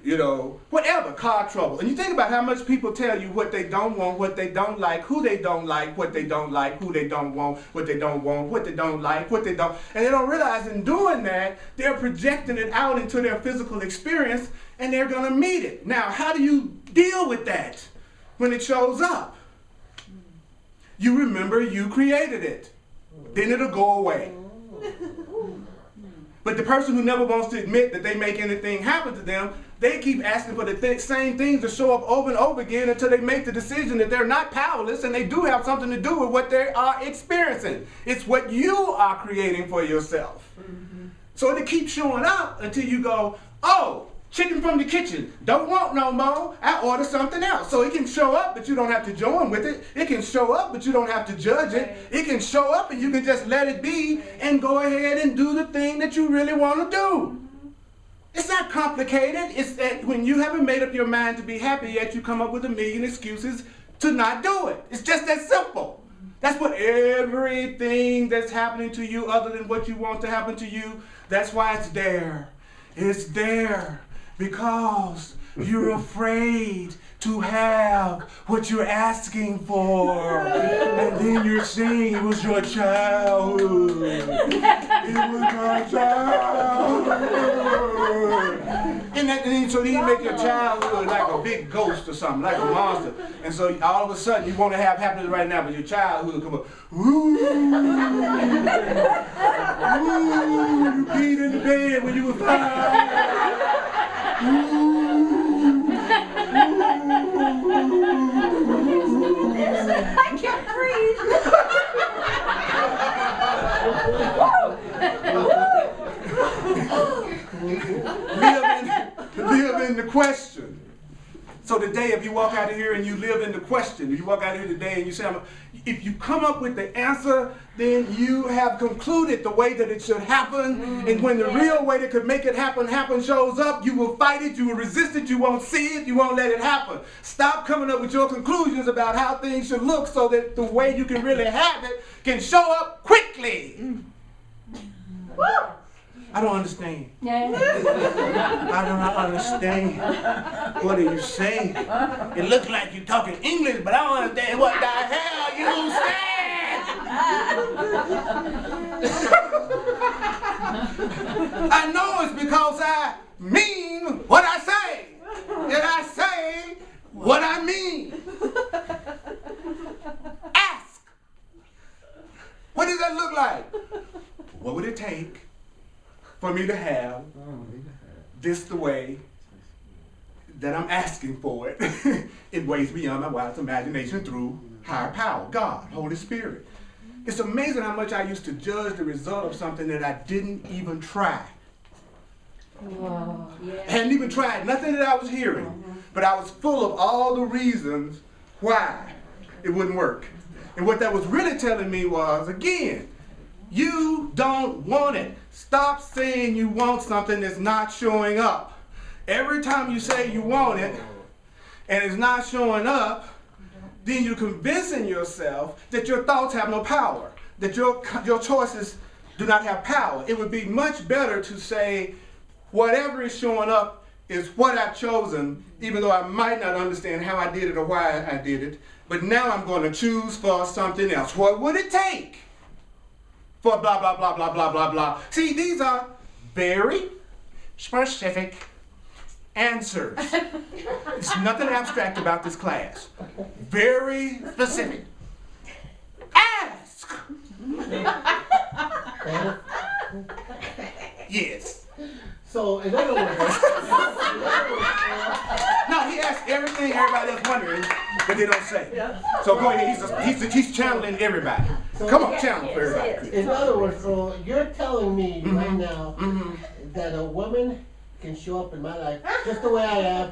you know, whatever, car trouble. And you think about how much people tell you what they don't want, what they don't like, who they don't like, what they don't like, who they don't want, what they don't want, what they don't like, what they don't. And they don't realize in doing that, they're projecting it out into their physical experience, and they're going to meet it. Now, how do you deal with that when it shows up? You remember you created it. Then it'll go away. But the person who never wants to admit that they make anything happen to them, they keep asking for the same things to show up over and over again until they make the decision that they're not powerless and they do have something to do with what they are experiencing. It's what you are creating for yourself. So it keeps showing up until you go, oh, chicken from the kitchen, don't want no more, I order something else. So it can show up, but you don't have to join with it. It can show up, but you don't have to judge it. It can show up and you can just let it be and go ahead and do the thing that you really want to do. It's not complicated. It's that when you haven't made up your mind to be happy yet, you come up with a million excuses to not do it. It's just that simple. That's what everything that's happening to you other than what you want to happen to you, that's why it's there. It's there. Because You're afraid to have what you're asking for. And then you're saying it was your childhood. It was my childhood. And so then you make your childhood like a big ghost or something, like a monster. And so all of a sudden you want to have happiness right now, but your childhood come up. Ooh, you peed in the bed when you were 5. I can't breathe. Live in the question. So today, if you walk out of here and you live in the question, if you walk out of here today and you say, if you come up with the answer, then you have concluded the way that it should happen. And when the real way that could make it happen shows up, you will fight it, you will resist it, you won't see it, you won't let it happen. Stop coming up with your conclusions about how things should look so that the way you can really have it can show up quickly. I don't understand. I do not understand. What are you saying? It looks like you're talking English, but I don't understand what the hell you said. I know it's because I mean what I say. And I say what I mean. Ask. What does that look like? What would it take for me to have this the way that I'm asking for it in ways beyond my wildest imagination through higher power, God, Holy Spirit. It's amazing how much I used to judge the result of something that I didn't even try. Whoa, yeah. I hadn't even tried nothing that I was hearing, but I was full of all the reasons why it wouldn't work. And what that was really telling me was, again, you don't want it. Stop saying you want something that's not showing up. Every time you say you want it and it's not showing up, then you're convincing yourself that your thoughts have no power, that your choices do not have power. It would be much better to say whatever is showing up is what I've chosen, even though I might not understand how I did it or why I did it. But now I'm going to choose for something else. What would it take for blah, blah, blah, blah, blah, blah, blah? See, these are very specific answers. There's nothing abstract about this class. Very specific. Ask. Yes. So, in other words, No, he asked everything everybody else wondering, but they don't say. So go ahead, he's channeling everybody. Come on, channel for everybody. in other words, so you're telling me right now that a woman can show up in my life just the way I am,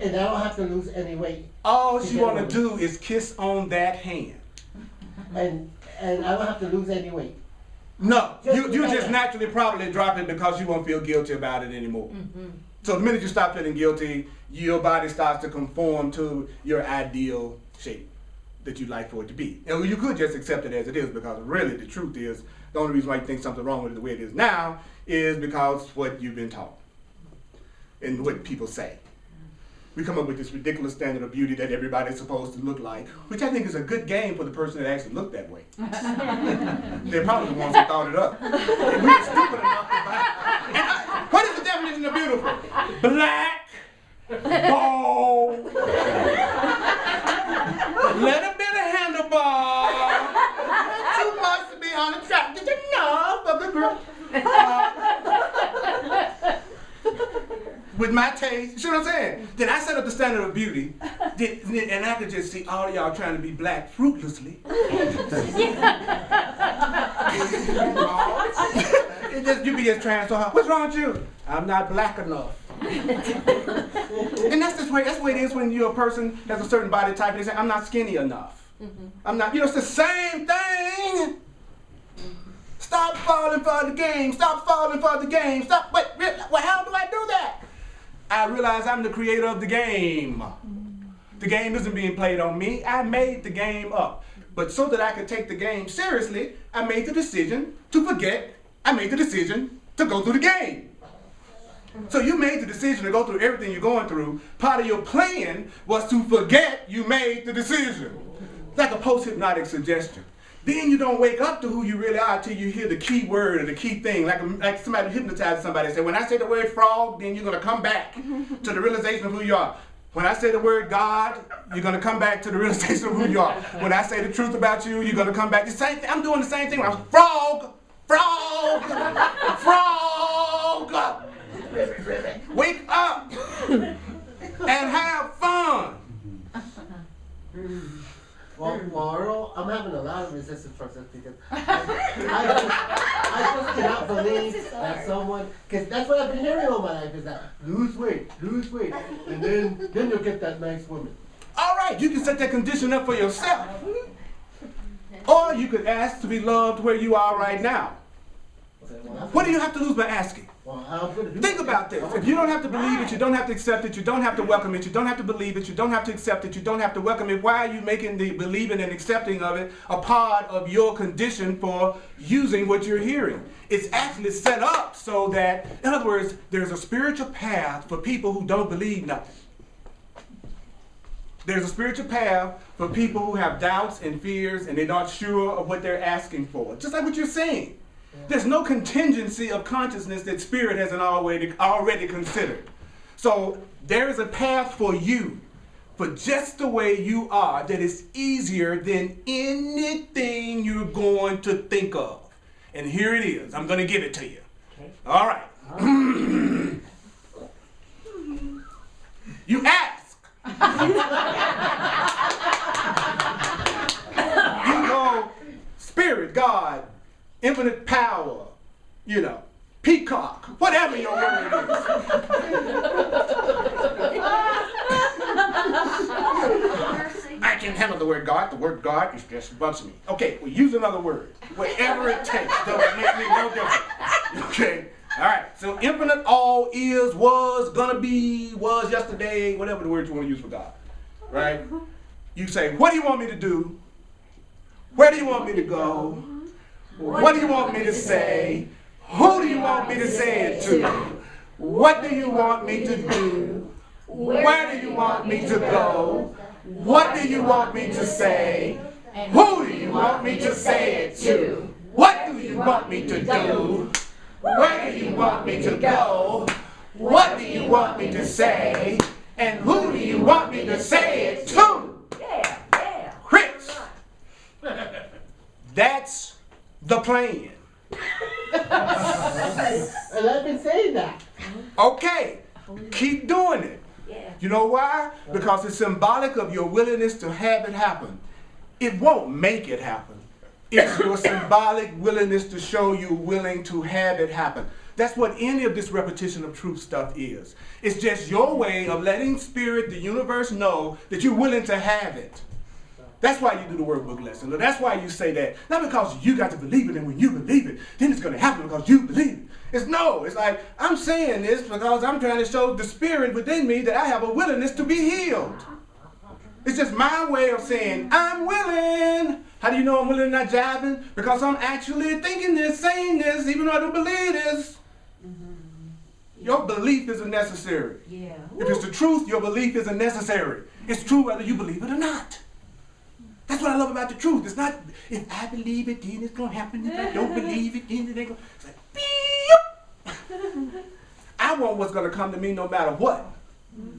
and I don't have to lose any weight. All she want to do is kiss on that hand. And I don't have to lose any weight. No, you just naturally probably drop it because you won't feel guilty about it anymore. So the minute you stop feeling guilty, your body starts to conform to your ideal shape that you'd like for it to be. And you could just accept it as it is, because really the truth is, the only reason why you think something wrong with it the way it is now is because what you've been taught and what people say. We come up with this ridiculous standard of beauty that everybody's supposed to look like, which I think is a good game for the person that actually looked that way. They're probably the ones who thought it up. And we were stupid enough to buy. What is the definition of beautiful? Black, bald, little bit of handlebar, not too much to be unattractive enough of the group. With my taste, you see what I'm saying? Then I set up the standard of beauty, and I could just see all y'all trying to be black fruitlessly. You be just trying so hard. What's wrong with you? I'm not black enough. And that's the way it is when you're a person that's a certain body type and they say, I'm not skinny enough. I'm not, it's the same thing. Stop falling for the game. Stop falling for the game. Stop. Wait, well, how do I do that? I realize I'm the creator of the game. The game isn't being played on me. I made the game up. But so that I could take the game seriously, I made the decision to forget. I made the decision to go through the game. So you made the decision to go through everything you're going through. Part of your plan was to forget you made the decision. It's like a post-hypnotic suggestion. Then you don't wake up to who you really are until you hear the key word or the key thing. Like somebody hypnotized somebody and said, when I say the word frog, then you're going to come back to the realization of who you are. When I say the word God, you're going to come back to the realization of who you are. When I say the truth about you, you're going to come back. The same thing. I'm doing the same thing. Frog, frog, frog. Wake up and have fun. Well, Earl, I'm having a lot of resistance from this because I just cannot believe that someone, because that's what I've been hearing all my life is that lose weight, and then you'll get that nice woman. All right, you can set that condition up for yourself. Or you could ask to be loved where you are right now. What do you have to lose by asking? Think about this. If you don't have to believe it, you don't have to accept it, you don't have to welcome it, you don't have to believe it, you don't have to accept it, you don't have to welcome it, why are you making the believing and accepting of it a part of your condition for using what you're hearing? It's actually set up so that, in other words, there's a spiritual path for people who don't believe nothing. There's a spiritual path for people who have doubts and fears and they're not sure of what they're asking for. Just like what you're saying. There's no contingency of consciousness that spirit hasn't already considered. So there is a path for you, for just the way you are, that is easier than anything you're going to think of. And here it is. I'm going to give it to you. Okay. All right. You ask. You go, Spirit, God, infinite power, peacock, whatever your word is. I can handle the word God. The word God is just bugs me. Okay, we'll use another word. Whatever it takes. Doesn't make me no difference. Okay? All right. So infinite, all is, was, gonna be, was yesterday, whatever the word you want to use for God. Right? You say, what do you want me to do? Where do you want me to go? What do you want me to say? Who do you want me to say it to? What do you want me to do? Where do you want me to go? What do you want me to say? Who do you want me to say it to? What do you want me to do? Where do you want me to go? What do you want me to say? And who do you want me to say it to? Chris. That's the plan. And I've been saying that. Okay, keep doing it. You know why? Because it's symbolic of your willingness to have it happen. It won't make it happen. It's your symbolic willingness to show you're willing to have it happen. That's what any of this repetition of truth stuff is. It's just your way of letting spirit, the universe, know that you're willing to have it. That's why you do the workbook lesson. That's why you say that. Not because you got to believe it, and when you believe it, then it's going to happen because you believe it. It's like, I'm saying this because I'm trying to show the spirit within me that I have a willingness to be healed. It's just my way of saying, I'm willing. How do you know I'm willing and not jiving? Because I'm actually thinking this, saying this, even though I don't believe this. Your belief isn't necessary. If it's the truth, your belief isn't necessary. It's true whether you believe it or not. That's what I love about the truth. It's not, if I believe it, then it's going to happen. If I don't believe it, then it ain't going to. It's like, beep. I want what's going to come to me no matter what.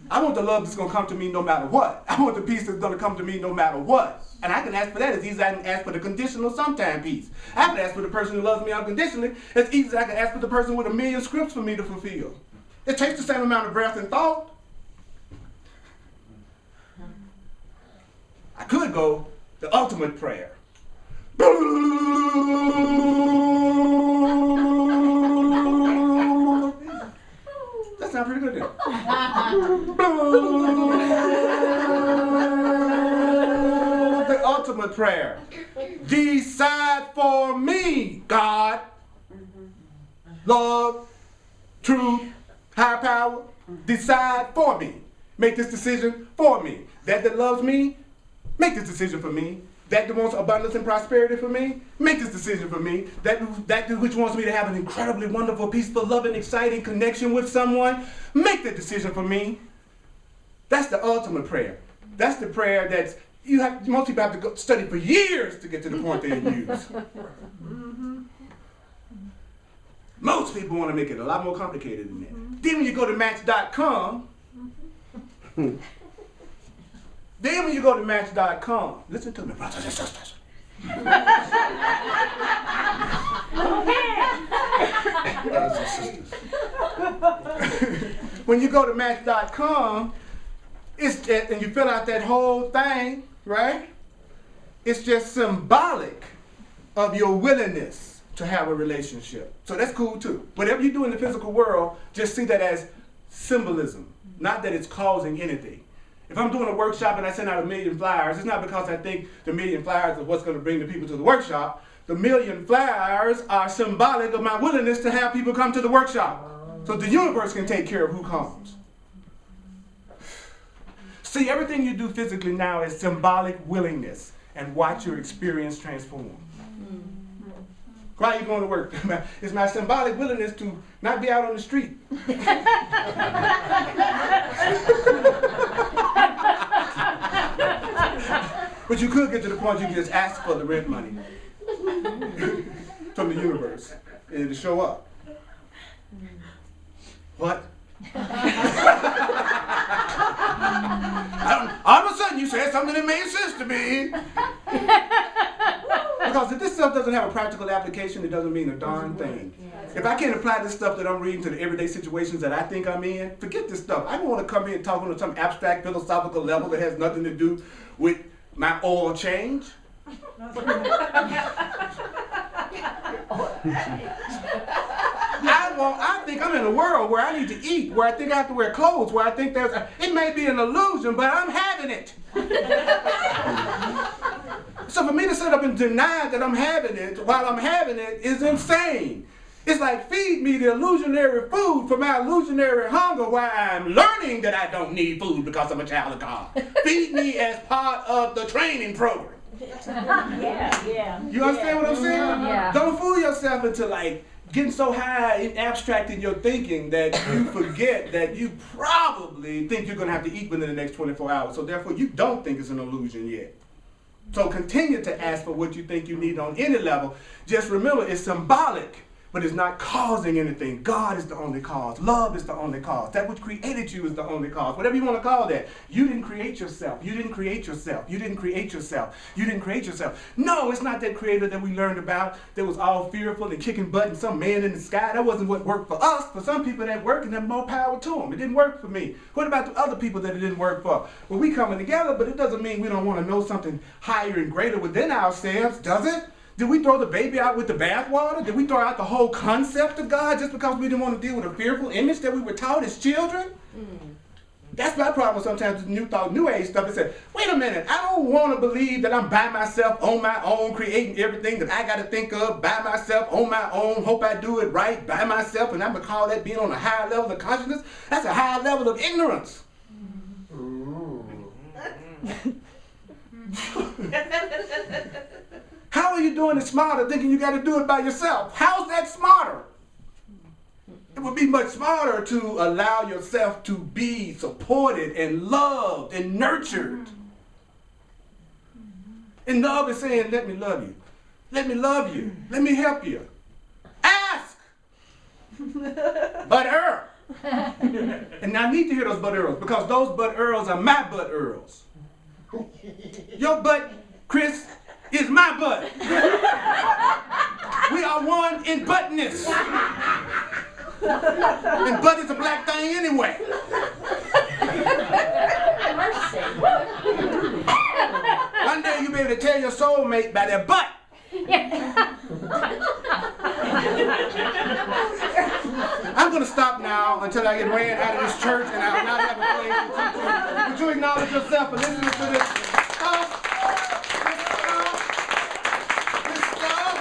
I want the love that's going to come to me no matter what. I want the peace that's going to come to me no matter what. And I can ask for that as easy as I can ask for the conditional sometime peace. I can ask for the person who loves me unconditionally as easy as I can ask for the person with 1,000,000 scripts for me to fulfill. It takes the same amount of breath and thought. I could go the ultimate prayer. That sounds pretty good, then. The ultimate prayer. Decide for me, God. Love, truth, high power. Decide for me. Make this decision for me. That loves me, make this decision for me. That wants abundance and prosperity for me? Make this decision for me. That which wants me to have an incredibly wonderful, peaceful, loving, exciting connection with someone? Make that decision for me. That's the ultimate prayer. That's the prayer that most people have to go study for years to get to the point they use. Most people want to make it a lot more complicated than that. Then when you go to Match.com, listen to me, brothers and sisters. Brothers and sisters. When you go to Match.com, and you fill out that whole thing, right? It's just symbolic of your willingness to have a relationship. So that's cool too. Whatever you do in the physical world, just see that as symbolism, not that it's causing anything. If I'm doing a workshop and I send out 1,000,000 flyers, it's not because I think the 1,000,000 flyers is what's going to bring the people to the workshop. The 1,000,000 flyers are symbolic of my willingness to have people come to the workshop. So the universe can take care of who comes. See, everything you do physically now is symbolic willingness, and watch your experience transform. Why are you going to work? It's my symbolic willingness to not be out on the street. But you could get to the point you can just ask for the rent money from the universe, and it'll show up. What? All of a sudden you said something that made sense to me. Because if this stuff doesn't have a practical application, it doesn't mean a darn thing. If I can't apply this stuff that I'm reading to the everyday situations that I think I'm in, forget this stuff. I don't want to come here and talk on some abstract philosophical level that has nothing to do with my oil change. I think I'm in a world where I need to eat, where I think I have to wear clothes, where I think it may be an illusion, but I'm having it. So for me to sit up and deny that I'm having it while I'm having it is insane. It's like, feed me the illusionary food for my illusionary hunger while I'm learning that I don't need food because I'm a child of God. Feed me as part of the training program. Yeah. You understand what I'm saying? Yeah. Don't fool yourself into getting so high and abstract in your thinking that you forget that you probably think you're going to have to eat within the next 24 hours. So therefore, you don't think it's an illusion yet. So continue to ask for what you think you need on any level. Just remember, it's symbolic, but it's not causing anything. God is the only cause. Love is the only cause. That which created you is the only cause. Whatever you want to call that. You didn't create yourself. You didn't create yourself. You didn't create yourself. You didn't create yourself. No, it's not that creator that we learned about that was all fearful and kicking butt and some man in the sky. That wasn't what worked for us. For some people that worked, and have more power to them. It didn't work for me. What about the other people that it didn't work for? Well, we coming together, but it doesn't mean we don't want to know something higher and greater within ourselves, does it? Did we throw the baby out with the bathwater? Did we throw out the whole concept of God just because we didn't want to deal with a fearful image that we were taught as children? That's my problem sometimes with New Age stuff. It said, wait a minute, I don't want to believe that I'm by myself, on my own, creating everything that I got to think of by myself, on my own, hope I do it right by myself, and I'm going to call that being on a higher level of consciousness. That's a high level of ignorance. How are you doing it smarter thinking you got to do it by yourself? How's that smarter? It would be much smarter to allow yourself to be supported and loved and nurtured. And love is saying, let me love you. Let me love you. Let me help you. Ask. But Earl. And I need to hear those but Earls, because those but Earls are my but Earls. Your butt, Chris, is my butt. We are one in buttness. And butt is a black thing anyway. One day you'll be able to tell your soulmate by their butt. I'm going to stop now until I get ran out of this church and I will not have a place to teach you. Would you acknowledge yourself for listening to this stuff? This stuff?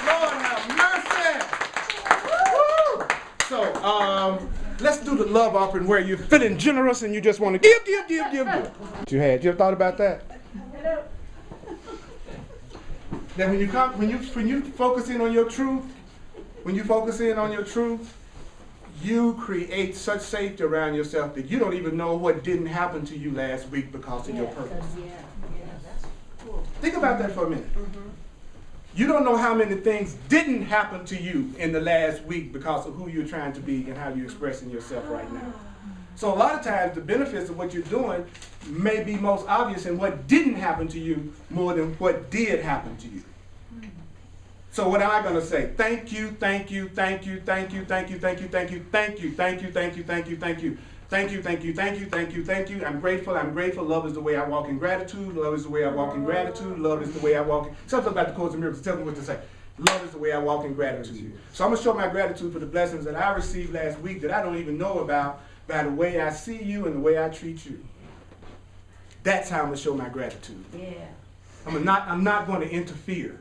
Lord have mercy. Woo! So, let's do the love offering where you're feeling generous and you just want to give. You ever thought about that? That when you focus in on your truth, you create such safety around yourself that you don't even know what didn't happen to you last week because of your purpose. That's cool. Think about that for a minute. You don't know how many things didn't happen to you in the last week because of who you're trying to be and how you're expressing yourself right now. So a lot of times the benefits of what you're doing may be most obvious in what didn't happen to you more than what did happen to you. So what am I going to say? Thank you, thank you, thank you, thank you, thank you, thank you, thank you, thank you, thank you, thank you, thank you, thank you. Thank you, thank you, thank you, thank you, thank you. I'm grateful, I'm grateful. Love is the way I walk in gratitude. Love is the way I walk in gratitude. Love is the way I walk in... Something about the Course in Miracles. Tell me what to say. Love is the way I walk in gratitude. So I'm going to show my gratitude for the blessings that I received last week that I don't even know about by the way I see you and the way I treat you. That's how I'm going to show my gratitude. Yeah. I'm not going to interfere.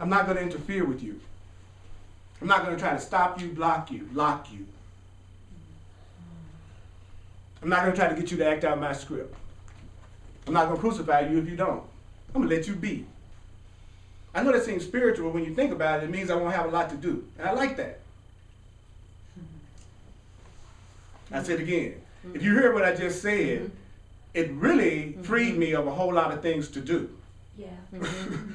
I'm not going to interfere with you. I'm not going to try to stop you, block you, lock you. I'm not going to try to get you to act out my script. I'm not going to crucify you if you don't. I'm going to let you be. I know that seems spiritual, but when you think about it, it means I won't have a lot to do. And I like that. I said again, if you hear what I just said, it really freed me of a whole lot of things to do. Yeah.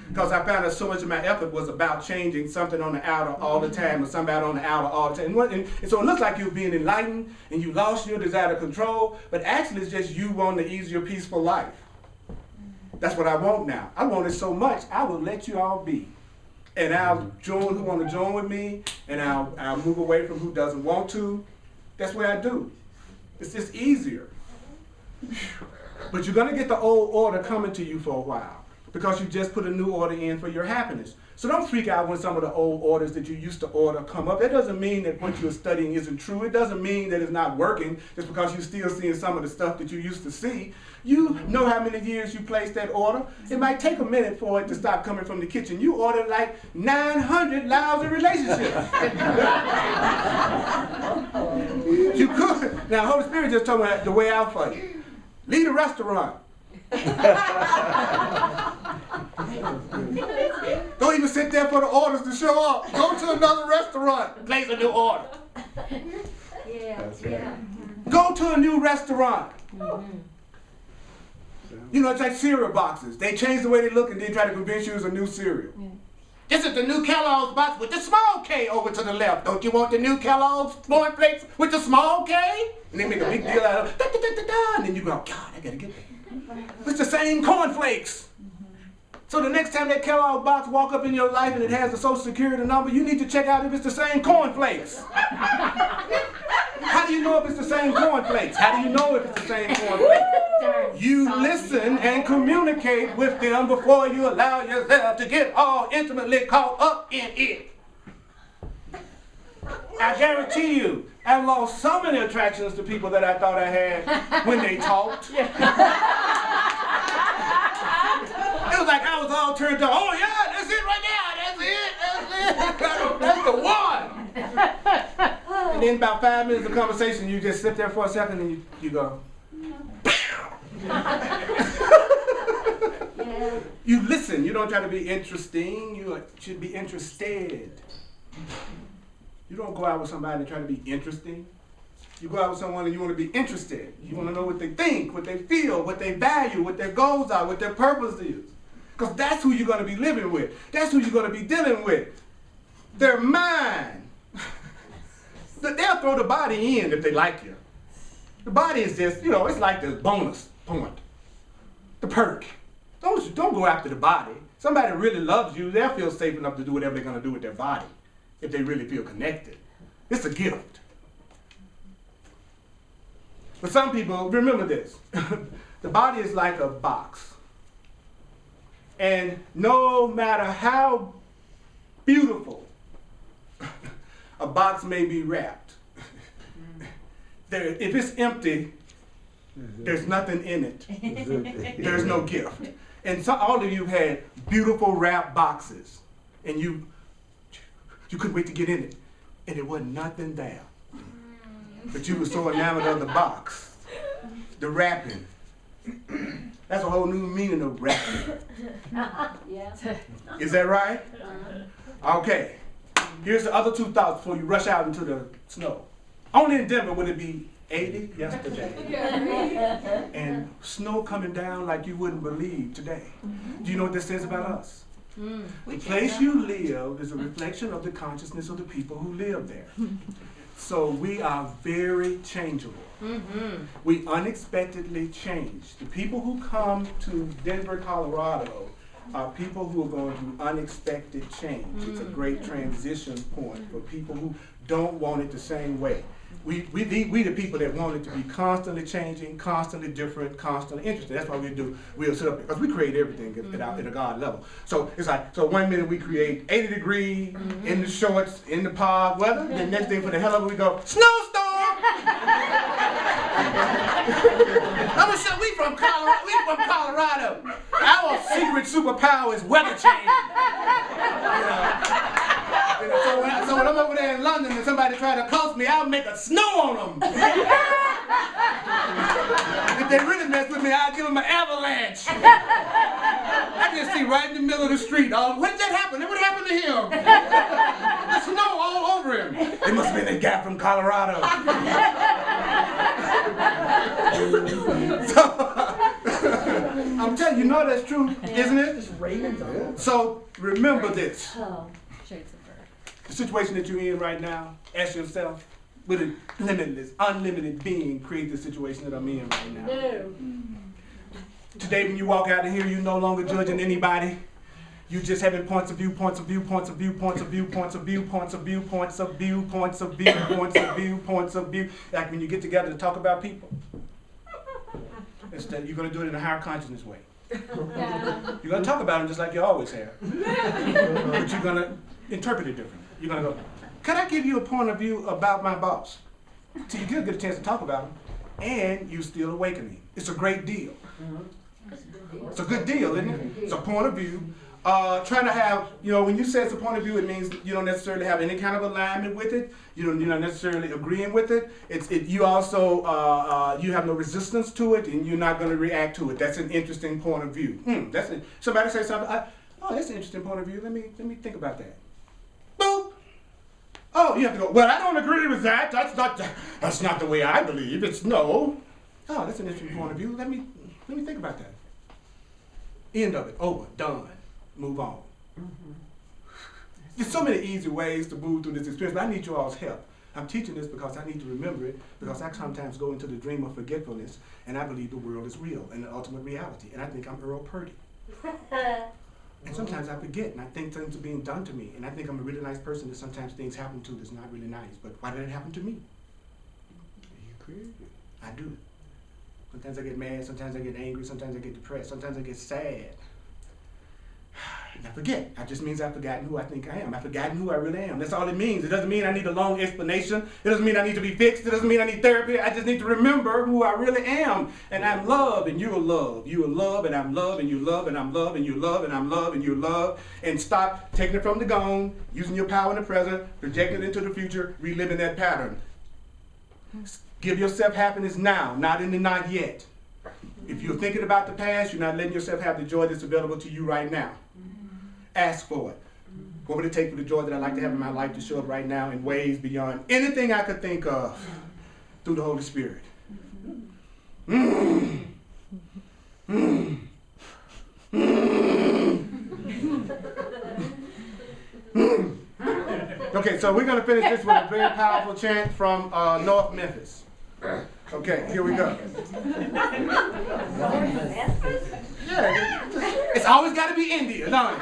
Because I found that so much of my effort was about changing something on the outer all the time, or somebody on the outer all the time. And so it looks like you're being enlightened and you lost your desire to control, but actually it's just you wanting an easier, peaceful life. That's what I want now. I want it so much, I will let you all be. And I'll join who want to join with me, and I'll move away from who doesn't want to. That's what I do. It's just easier. But you're going to get the old order coming to you for a while, because you just put a new order in for your happiness. So don't freak out when some of the old orders that you used to order come up. That doesn't mean that what you're studying isn't true. It doesn't mean that it's not working just because you're still seeing some of the stuff that you used to see. You know how many years you placed that order. It might take a minute for it to stop coming from the kitchen. You ordered like 900 lousy relationships. You could. Now, Holy Spirit just told me the way out for you. Leave the restaurant. Don't even sit there for the orders to show up. Go to another restaurant. Place a new order. Yeah. Yeah. Go to a new restaurant. You know, it's like cereal boxes. They change the way they look and then try to convince you it's a new cereal. This is the new Kellogg's box with the small K over to the left. Don't you want the new Kellogg's cornflakes with the small K? And they make a big deal out of it. And then you go, God, I gotta get that. It's the same cornflakes. So the next time that Kellogg box walk up in your life and it has the Social Security number, you need to check out if it's the same cornflakes. How do you know if it's the same cornflakes? How do you know if it's the same cornflakes? You listen and communicate with them before you allow yourself to get all intimately caught up in it. I guarantee you, I lost so many attractions to people that I thought I had when they talked. It was like I was all turned on. Oh yeah, that's it right now. That's the one. And then about 5 minutes of conversation, you just sit there for a second and you go. You listen. You don't try to be interesting. You should be interested. You don't go out with somebody and try to be interesting. You go out with someone and you want to be interested. You want to know what they think, what they feel, what they value, what their goals are, what their purpose is. Because that's who you're going to be living with. That's who you're going to be dealing with. Their mind. They'll throw the body in if they like you. The body is just, it's like the bonus point. The perk. Don't go after the body. Somebody really loves you, they'll feel safe enough to do whatever they're going to do with their body if they really feel connected. It's a gift. But some people, remember this. The body is like a box. And no matter how beautiful a box may be wrapped, if it's empty, there's nothing in it. There's no gift. And all of you had beautiful wrapped boxes, and you couldn't wait to get in it, and there wasn't nothing there. But you were so enamored of the box, the wrapping. That's a whole new meaning of rapture. Yeah. Is that right? Okay. Here's the other two thoughts before you rush out into the snow. Only in Denver would it be 80 yesterday. And snow coming down like you wouldn't believe today. Do you know what this says about us? The place you live is a reflection of the consciousness of the people who live there. So we are very changeable. We unexpectedly change. The people who come to Denver, Colorado are people who are going through unexpected change. It's a great transition point for people who don't want it the same way. We the people that want it to be constantly changing, constantly different, constantly interesting. That's why we'll sit up, because we create everything at a God level. So it's like, so 1 minute we create 80 degree in the shorts, in the pod weather, then next thing for the hell of it we go, snowstorm! I'm sure we from Colorado. Our secret superpower is weather change. So when I'm over there in London and somebody try to coast me, I'll make a snow on them. If they really mess with me, I'll give them an avalanche. I can see right in the middle of the street. When did that happen? What happened to him? The snow all over him. It must have been that guy from Colorado. So, I'm telling you, that's true, isn't it? So remember this. The situation that you're in right now, ask yourself, would a limitless, unlimited being create the situation that I'm in right now? No. Today when you walk out of here, you're no longer judging anybody. You're just having points of view. Like when you get together to talk about people. Instead, you're going to do it in a higher consciousness way. You're going to talk about them just like you always have. But you're going to interpret it differently. You're going to go, could I give you a point of view about my boss? So you get a chance to talk about him, and you still awakening. It's a great deal. It's a good deal, isn't it? It's a point of view. Trying to have, when you say it's a point of view, it means you don't necessarily have any kind of alignment with it. You're not necessarily agreeing with it. You also, you have no resistance to it, and you're not going to react to it. That's an interesting point of view. Somebody say something, that's an interesting point of view. Let me think about that. Boop. Oh, you have to go, well, I don't agree with that. That's not the way I believe. It's no. Oh, that's an interesting point of view. Let me think about that. End of it. Over. Done. Move on. There's so many easy ways to move through this experience, but I need you all's help. I'm teaching this because I need to remember it, because I sometimes go into the dream of forgetfulness, and I believe the world is real and the ultimate reality, and I think I'm Earl Purdy. And sometimes I forget, and I think things are being done to me, and I think I'm a really nice person that sometimes things happen to that's not really nice, but why did it happen to me? You created it. I do. Sometimes I get mad, sometimes I get angry, sometimes I get depressed, sometimes I get sad. And I forget. That just means I've forgotten who I think I am. I've forgotten who I really am. That's all it means. It doesn't mean I need a long explanation. It doesn't mean I need to be fixed. It doesn't mean I need therapy. I just need to remember who I really am. And I'm love, and you're love. You are love, and I'm love, and you love, and I'm love, and you love, and I'm love, and you love. And stop taking it from the gone, using your power in the present, projecting it into the future, reliving that pattern. Give yourself happiness now, not in the not yet. If you're thinking about the past, you're not letting yourself have the joy that's available to you right now. Ask for it. What would it take for the joy that I'd like to have in my life to show up right now in ways beyond anything I could think of through the Holy Spirit? Okay, so we're going to finish this with a very powerful chant from North Memphis. Okay, here we go. Yeah, it's always got to be India, don't it?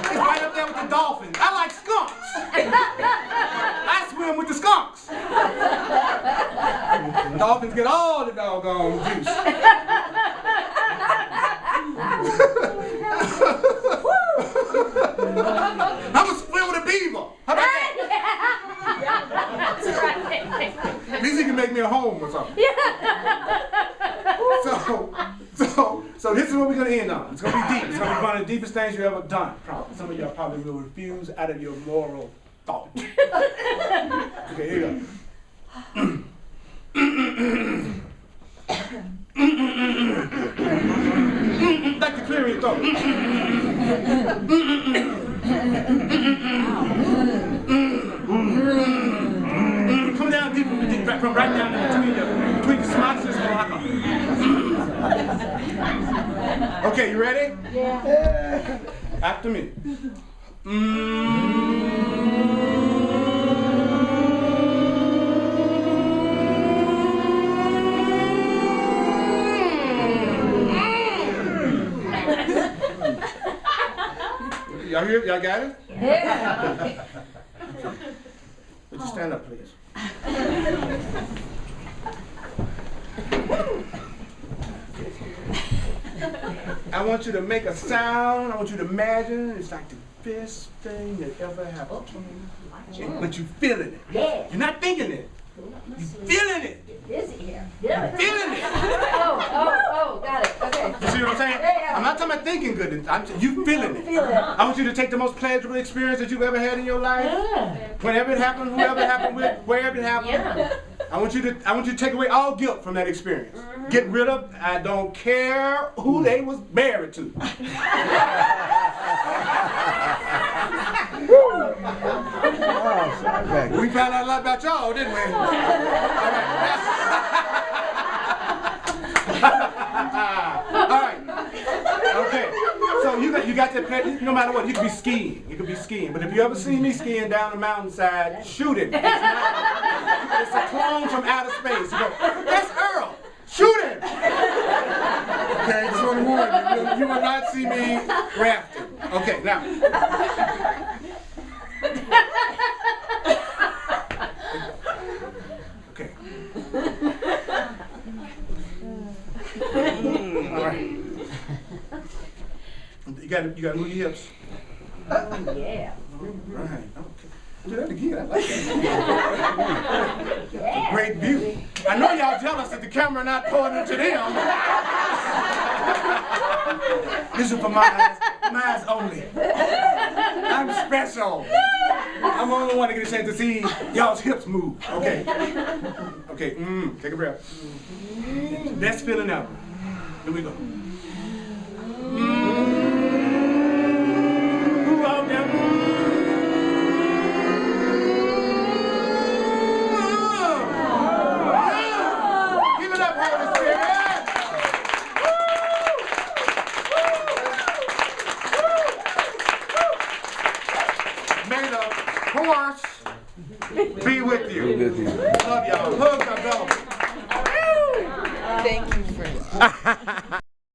It's right up there with the dolphins. I like skunks. I swim with the skunks. Dolphins get all the doggone juice. I'm gonna swim with a beaver. How about that? That's right. At least he can make me a home or something. So this is what we're gonna end on. It's gonna be deep. It's gonna be one of the deepest things you've ever done. Probably. Some of y'all probably will refuse out of your moral thought. Okay, here you go. Right down between the smocks and the Okay, you ready? Yeah. After me. Y'all hear? Y'all got it? Yeah. Would you stand up, please? I want you to make a sound. I want you to imagine it's like the best thing that ever happened. But you're feeling it. Yeah. You're not thinking it. You're feeling it. Busy here. Feeling it. Oh, got it. Okay. You see what I'm saying? Yeah. I'm not talking about thinking good. You feeling it. Feel it. I want you to take the most pleasurable experience that you've ever had in your life. Yeah. Whenever it happened, whoever it happened with, wherever it happened. Yeah. I want you to take away all guilt from that experience. Get rid of, I don't care who they was married to. We found out a lot about y'all, didn't we? All right. Okay. So you got that pleasure. No matter what, you could be skiing. You could be skiing. But if you ever see me skiing down the mountainside, shoot it. It's a clone from outer space. You go, that's Earl. Shoot him. Okay, just want to warn you. You will not see me rafting. Okay, now. Okay. All right. You got to move your hips. Oh, yeah. Right. Okay. Do that again. I like that. Yeah. Great view. I know y'all jealous that the camera not pointing to them. This is for my eyes. My eyes only. I'm special. I'm the only one that get a chance to see y'all's hips move. Okay. Okay. Take a breath. Best feeling ever. Here we go. Who out there? Give it up, Holy Spirit. May the horse be with you. Love y'all. Hug your dog. Thank you, friend.